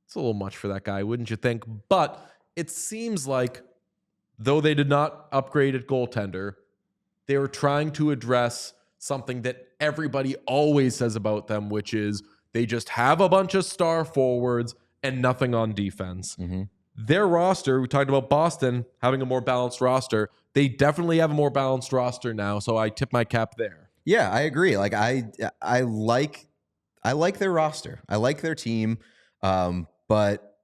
it's a little much for that guy, wouldn't you think? But it seems like, though they did not upgrade at goaltender, they were trying to address something that everybody always says about them, which is they just have a bunch of star forwards and nothing on defense. Mm-hmm. Their roster, we talked about Boston having a more balanced roster. They definitely have a more balanced roster now, so I tip my cap there. Yeah, I agree. Like I like their roster. I like their team. But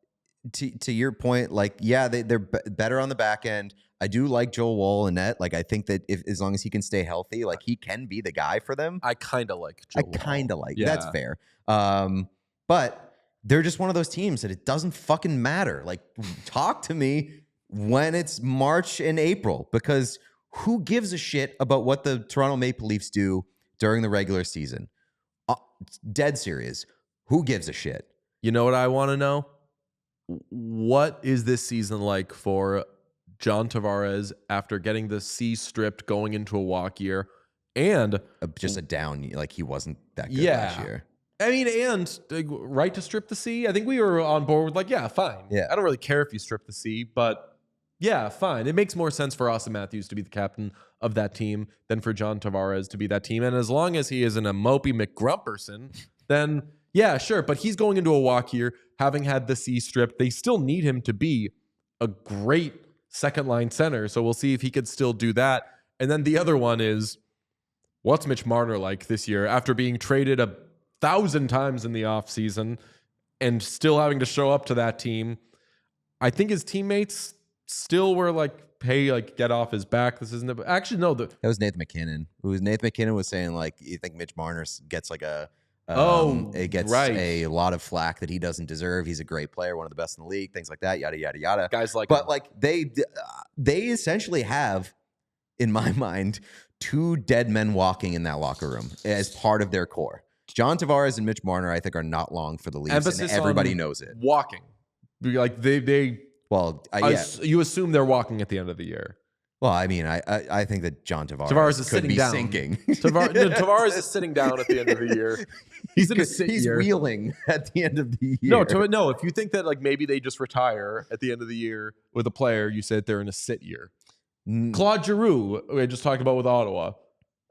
to your point, like, yeah, they're better on the back end. I do like Joel Wall and net. Like, I think that as long as he can stay healthy, like he can be the guy for them. I kind of like Joel Wall. That's fair. But they're just one of those teams that it doesn't fucking matter. Like, talk to me when it's March and April, because who gives a shit about what the Toronto Maple Leafs do during the regular season? Dead serious. Who gives a shit? You know what I want to know? What is this season like for John Tavares after getting the C stripped going into a walk year? And just a down, like he wasn't that good last year. I mean, and right to strip the C. I think we were on board with like, yeah, fine. Yeah. I don't really care if you strip the C, but yeah, fine. It makes more sense for Austin Matthews to be the captain of that team than for John Tavares to be that team. And as long as he isn't a mopey McGrumperson, then yeah, sure. But he's going into a walk year, having had the C stripped. They still need him to be a great second line center. So we'll see if he could still do that. And then the other one is, what's Mitch Marner like this year after being traded 1,000 times in the offseason and still having to show up to that team? I think his teammates still were like, hey, like, get off his back. This isn't actually, no. That was Nathan McKinnon. Nathan McKinnon was saying, like, you think Mitch Marner gets like a a lot of flack that he doesn't deserve. He's a great player, one of the best in the league, things like that, yada, yada, yada. Guys like But him. like they essentially have, in my mind, two dead men walking in that locker room as part of their core. John Tavares and Mitch Marner, I think, are not long for the Leafs, and everybody knows it. Walking. Like they well, yeah. You assume they're walking at the end of the year. Well, I mean, I think that John Tavares is could sitting be down. sinking. Tavares is sitting down at the end of the year. He's in a sit year. He's wheeling at the end of the year. No. If you think that like maybe they just retire at the end of the year with a player, you said they're in a sit year. Claude Giroux, we just talked about with Ottawa.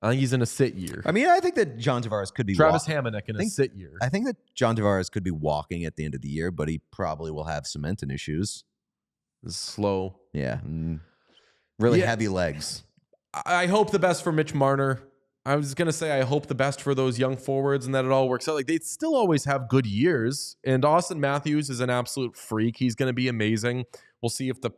I think he's in a sit year. I mean, I think that John Tavares could be Travis Hamonic in a sit year. I think that John Tavares could be walking at the end of the year, but he probably will have cementing issues. Slow. Yeah. Really heavy legs. I hope the best for Mitch Marner. I was going to say I hope the best for those young forwards and that it all works out. Like, they still always have good years. And Austin Matthews is an absolute freak. He's going to be amazing. We'll see if the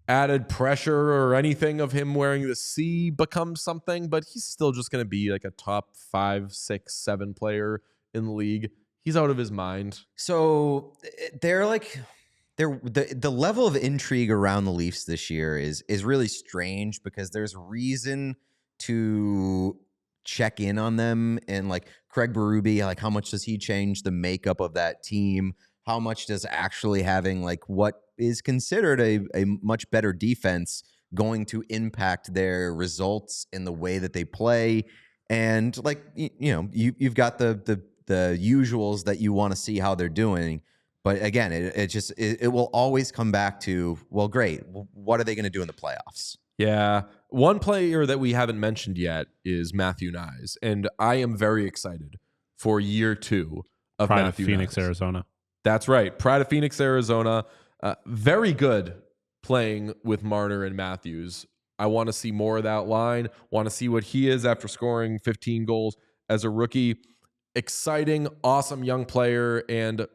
added pressure or anything of him wearing the C becomes something, but he's still just going to be like a top 5, 6, 7 player in the league. He's out of his mind. So they're like... The level of intrigue around the Leafs this year is really strange, because there's reason to check in on them. And like Craig Berube, like, how much does he change the makeup of that team? How much does actually having like what is considered a much better defense going to impact their results in the way that they play? And like, you've got the usuals that you want to see how they're doing. But again, it will always come back to, well, great. What are they going to do in the playoffs? Yeah. One player that we haven't mentioned yet is Matthew Nyes. And I am very excited for year 2 of Pride Matthew of Phoenix, Nyes. Arizona. That's right. Pride of Phoenix, Arizona. Very good playing with Marner and Matthews. I want to see more of that line. Want to see what he is after scoring 15 goals as a rookie. Exciting, awesome young player. And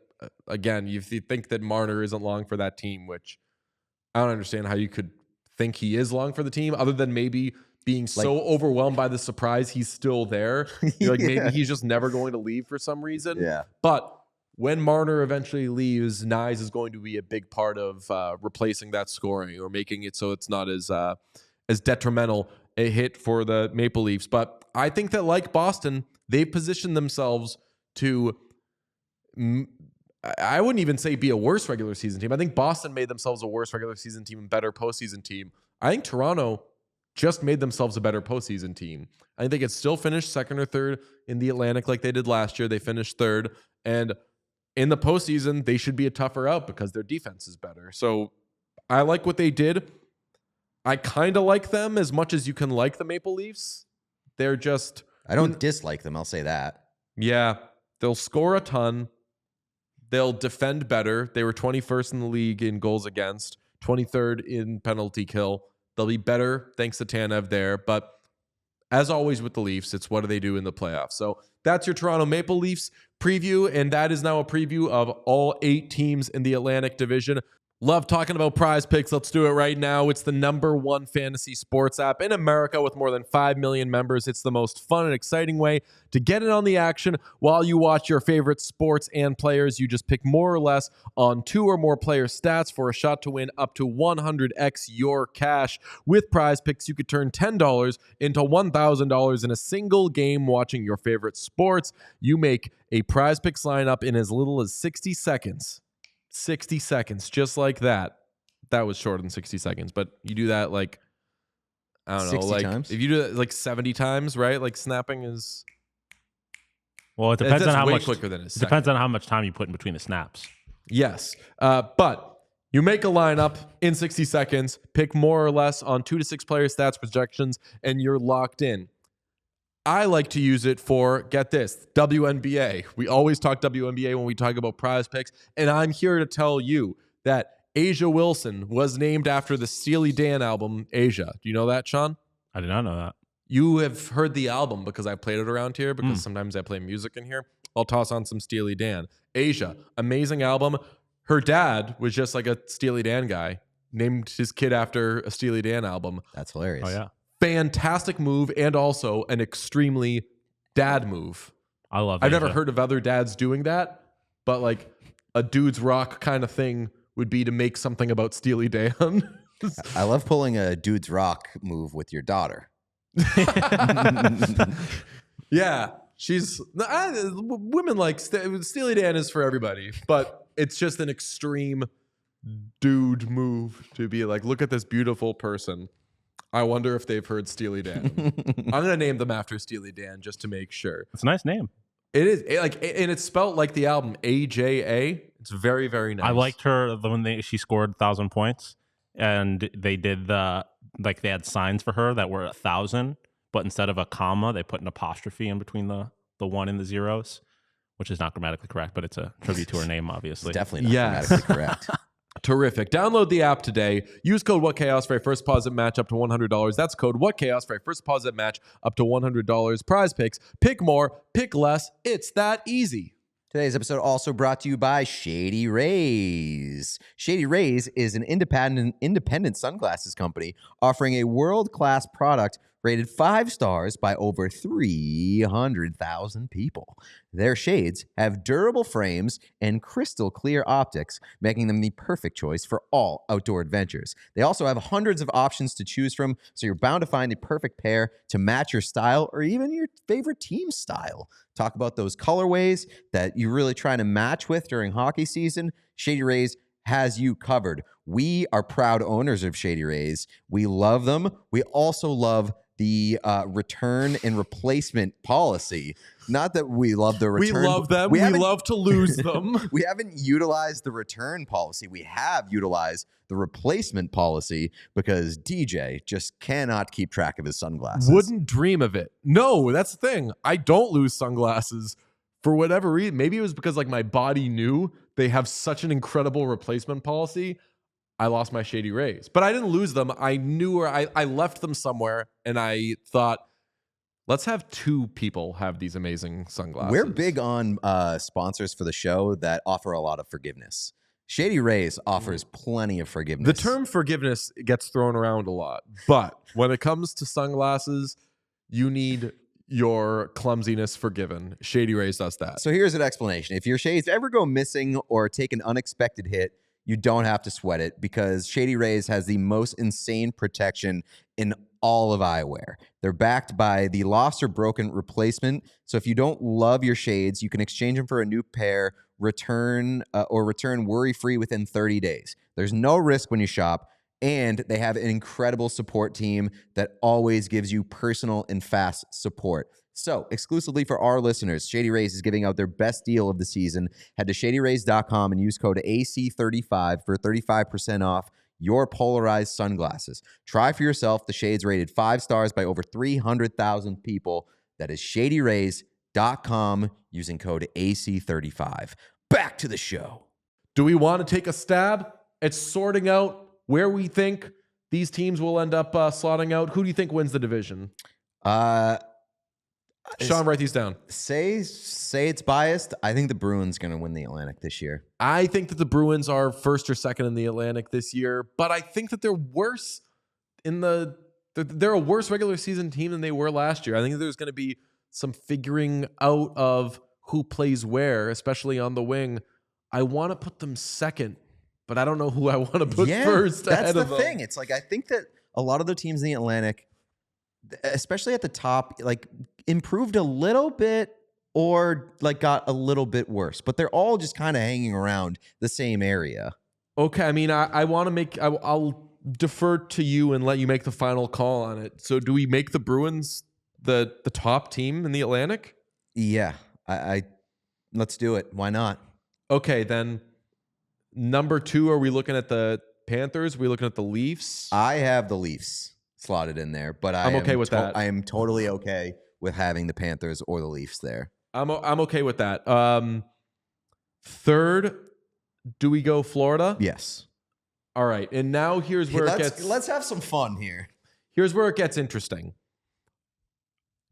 again, if you think that Marner isn't long for that team, which I don't understand how you could think he is long for the team, other than maybe being so overwhelmed by the surprise he's still there. You're like, maybe he's just never going to leave for some reason. Yeah. But when Marner eventually leaves, Nyes is going to be a big part of replacing that scoring or making it so it's not as detrimental a hit for the Maple Leafs. But I think that, like Boston, they've positioned themselves to... I wouldn't even say be a worse regular season team. I think Boston made themselves a worse regular season team and better postseason team. I think Toronto just made themselves a better postseason team. I think they could still finish second or third in the Atlantic like they did last year. They finished third. And in the postseason, they should be a tougher out because their defense is better. So I like what they did. I kind of like them as much as you can like the Maple Leafs. They're just... I don't dislike them, I'll say that. Yeah, they'll score a ton. They'll defend better. They were 21st in the league in goals against, 23rd in penalty kill. They'll be better thanks to Tanev there. But as always with the Leafs, it's what do they do in the playoffs. So that's your Toronto Maple Leafs preview, and that is now a preview of all 8 teams in the Atlantic Division. Love talking about Prize Picks. Let's do it right now. It's the #1 fantasy sports app in America with more than 5 million members. It's the most fun and exciting way to get in on the action while you watch your favorite sports and players. You just pick more or less on 2 or more player stats for a shot to win up to 100x your cash. With Prize Picks, you could turn $10 into $1,000 in a single game watching your favorite sports. You make a Prize Picks lineup in as little as 60 seconds. 60 seconds, just like that. That was shorter than 60 seconds, but you do that like, I don't know, 60 like times? if you do it like 70 times, right? Like snapping is, Well, it depends on how way much. quicker than a It second. depends on how much time you put in between the snaps. Yes. But you make a lineup in 60 seconds, pick more or less on 2 to 6 player stats projections, and you're locked in. I like to use it for, get this, WNBA. We always talk WNBA when we talk about Prize Picks, and I'm here to tell you that Asia Wilson was named after the Steely Dan album, Asia. Do you know that, Sean? I did not know that. You have heard the album because I played it around here, because sometimes I play music in here. I'll toss on some Steely Dan. Asia, amazing album. Her dad was just like a Steely Dan guy, named his kid after a Steely Dan album. That's hilarious. Oh yeah, Fantastic move, and also an extremely dad move. I love. I've never Asia. heard of other dads doing that, but like a dude's rock kind of thing would be to make something about Steely Dan. I love pulling a dude's rock move with your daughter. Yeah, women like Steely Dan is for everybody, but it's just an extreme dude move to be like, look at this beautiful person. I wonder if they've heard Steely Dan. I'm gonna name them after Steely Dan just to make sure. It's a nice name. It is and it's spelled like the album AJA. It's very, very nice. I liked her when she scored 1,000 points, and they did they had signs for her that were 1,000, but instead of a comma, they put an apostrophe in between the 1 and the zeros, which is not grammatically correct, but it's a tribute to her name, obviously. Definitely not grammatically correct. Terrific. Download the app today. Use code WhatChaos for a first deposit match up to $100. That's code WhatChaos for a first deposit match up to $100. Prize Picks. Pick more, pick less. It's that easy. Today's episode also brought to you by Shady Rays. Shady Rays is an independent sunglasses company offering a world-class product rated 5 stars by over 300,000 people. Their shades have durable frames and crystal clear optics, making them the perfect choice for all outdoor adventures. They also have hundreds of options to choose from, so you're bound to find the perfect pair to match your style or even your favorite team's style. Talk about those colorways that you're really trying to match with during hockey season. Shady Rays has you covered. We are proud owners of Shady Rays. We love them. We also love the return and replacement policy. Not that we love the return. We love them. We love to lose them. We haven't utilized the return policy. We have utilized the replacement policy because DJ just cannot keep track of his sunglasses. Wouldn't dream of it. No, that's the thing. I don't lose sunglasses for whatever reason. Maybe it was because like my body knew they have such an incredible replacement policy. I lost my Shady Rays, but I didn't lose them. I knew where I left them somewhere, and I thought, let's have 2 people have these amazing sunglasses. We're big on sponsors for the show that offer a lot of forgiveness. Shady Rays offers plenty of forgiveness. The term forgiveness gets thrown around a lot, but when it comes to sunglasses, you need your clumsiness forgiven. Shady Rays does that. So here's an explanation. If your shades ever go missing or take an unexpected hit, you don't have to sweat it because Shady Rays has the most insane protection in all of eyewear. They're backed by the lost or broken replacement. So if you don't love your shades, you can exchange them for a new pair, return worry-free within 30 days. There's no risk when you shop, and they have an incredible support team that always gives you personal and fast support. So, exclusively for our listeners, Shady Rays is giving out their best deal of the season. Head to shadyrays.com and use code AC35 for 35% off your polarized sunglasses. Try for yourself the shades rated 5 stars by over 300,000 people. That is shadyrays.com using code AC35. back to the show. Do we want to take a stab at sorting out where we think these teams will end up slotting out? Who do you think wins the division? Sean, write these down. Say it's biased. I think the Bruins going to win the Atlantic this year. I think that the Bruins are first or second in the Atlantic this year, but I think that they're worse they're a worse regular season team than they were last year. I think there's going to be some figuring out of who plays where, especially on the wing. I want to put them second, but I don't know who I want to put first. That's the thing. It's like I think that a lot of the teams in the Atlantic, especially at the top, like improved a little bit or like got a little bit worse, but they're all just kind of hanging around the same area. Okay, I mean, I want to make. I'll defer to you and let you make the final call on it. So, do we make the Bruins the top team in the Atlantic? Yeah, I let's do it. Why not? Okay, then number 2, are we looking at the Panthers? Are we looking at the Leafs? I have the Leafs slotted in there, but I'm okay with that. I am totally okay with having the Panthers or the Leafs there. I'm okay with that. Third, do we go Florida? Yes. All right, and now here's where it gets. Let's have some fun here. Here's where it gets interesting.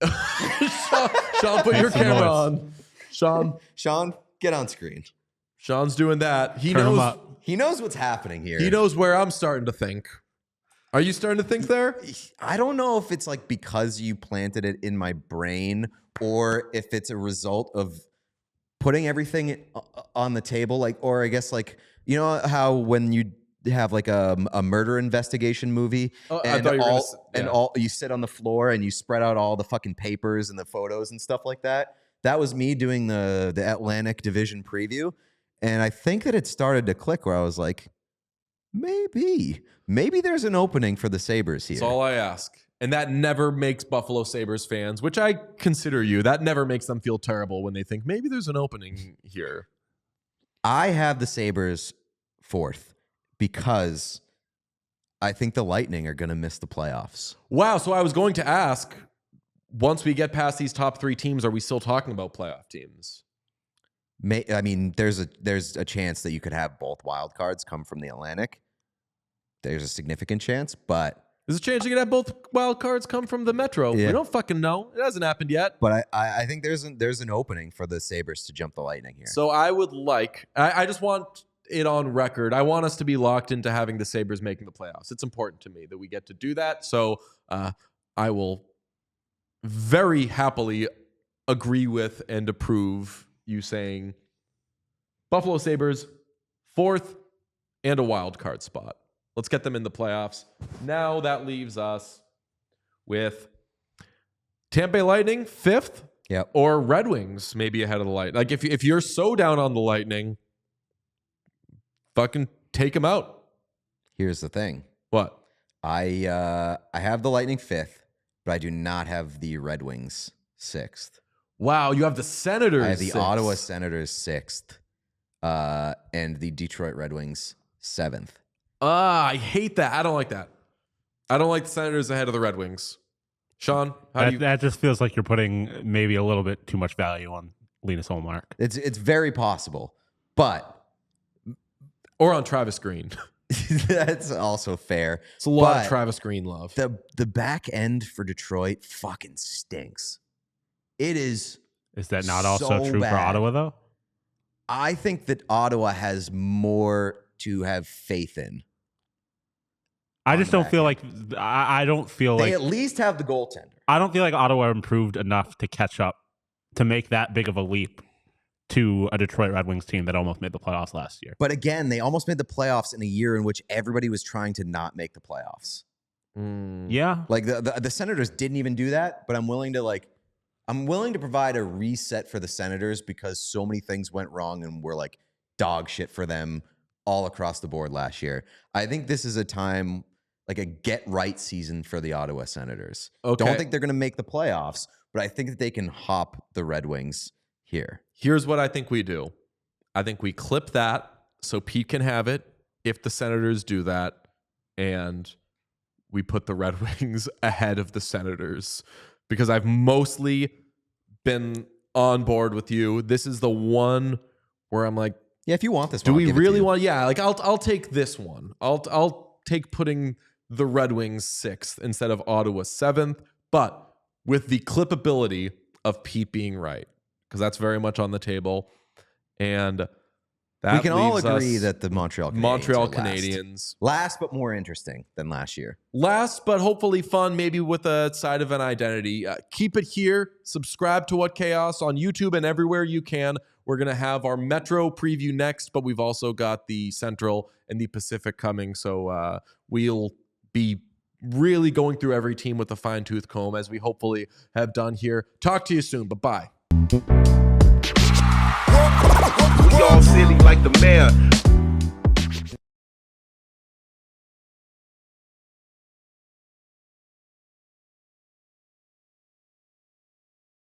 Sean, put your camera on. Sean, get on screen. Sean's doing that. He Turn him knows. up. He knows what's happening here. He knows where I'm starting to think. Are you starting to think there? I don't know if it's like because you planted it in my brain or if it's a result of putting everything on the table. Like, or I guess like, you know how when you have like a murder investigation movie and you sit on the floor and you spread out all the fucking papers and the photos and stuff like that. That was me doing the Atlantic Division preview. And I think that it started to click where I was like, maybe there's an opening for the Sabres here. That's all I ask. And that never makes Buffalo Sabres fans, which I consider you, that never makes them feel terrible when they think maybe there's an opening here. I have the Sabres 4th because I think the Lightning are going to miss the playoffs. Wow. So I was going to ask, once we get past these top 3 teams, are we still talking about playoff teams? I mean, there's a chance that you could have both wild cards come from the Atlantic. There's a significant chance, but there's a chance you could have both wild cards come from the Metro. Yeah. We don't fucking know. It hasn't happened yet. But I think there's an opening for the Sabres to jump the Lightning here. So I would like, I just want it on record. I want us to be locked into having the Sabres making the playoffs. It's important to me that we get to do that. So I will very happily agree with and approve you saying Buffalo Sabres 4th and a wild card spot. Let's get them in the playoffs. Now that leaves us with Tampa Bay Lightning 5th, yep, or Red Wings maybe ahead of the Lightning. Like if you're so down on the Lightning, fucking take them out. Here's the thing. What? I have the Lightning 5th, but I do not have the Red Wings 6th. Wow, you have the Senators. I have the 6th. Ottawa Senators 6th, and the Detroit Red Wings 7th. I hate that. I don't like that. I don't like the Senators ahead of the Red Wings. Sean, That just feels like you're putting maybe a little bit too much value on Linus Ullmark. It's very possible, but or on Travis Green. That's also fair. It's a lot of Travis Green love. The back end for Detroit fucking stinks. It is. Is that not also true bad. for Ottawa, though? I think that Ottawa has more to have faith in. I just don't feel like I don't feel they like at least have the goaltender. I don't feel like Ottawa improved enough to catch up to make that big of a leap to a Detroit Red Wings team that almost made the playoffs last year. But again, they almost made the playoffs in a year in which everybody was trying to not make the playoffs. Yeah, like the Senators didn't even do that. But I'm willing to provide a reset for the Senators because so many things went wrong and were like dog shit for them all across the board last year. I think this is a time, like a get right season for the Ottawa Senators. Okay. Don't think they're going to make the playoffs, but I think that they can hop the Red Wings here. Here's what I think we do. I think we clip that so Pete can have it if the Senators do that, and we put the Red Wings ahead of the Senators because I've mostly been on board with you. This is the one where I'm like, Yeah, if you want this do one, we I'll give it to really you. want? Yeah, like I'll take this one. I'll take putting the Red Wings 6th instead of Ottawa 7th, but with the clippability of Pete being right, because that's very much on the table. And that We can all leaves agree us that the Montreal Canadiens Montreal are last. Canadiens. Last but more interesting than last year. Last, but hopefully fun, maybe with a side of an identity. Keep it here. Subscribe to What Chaos on YouTube and everywhere you can. We're going to have our Metro preview next, but we've also got the Central and the Pacific coming. So we'll be really going through every team with a fine-tooth comb, as we hopefully have done here. Talk to you soon. Bye-bye. We all silly like the mayor.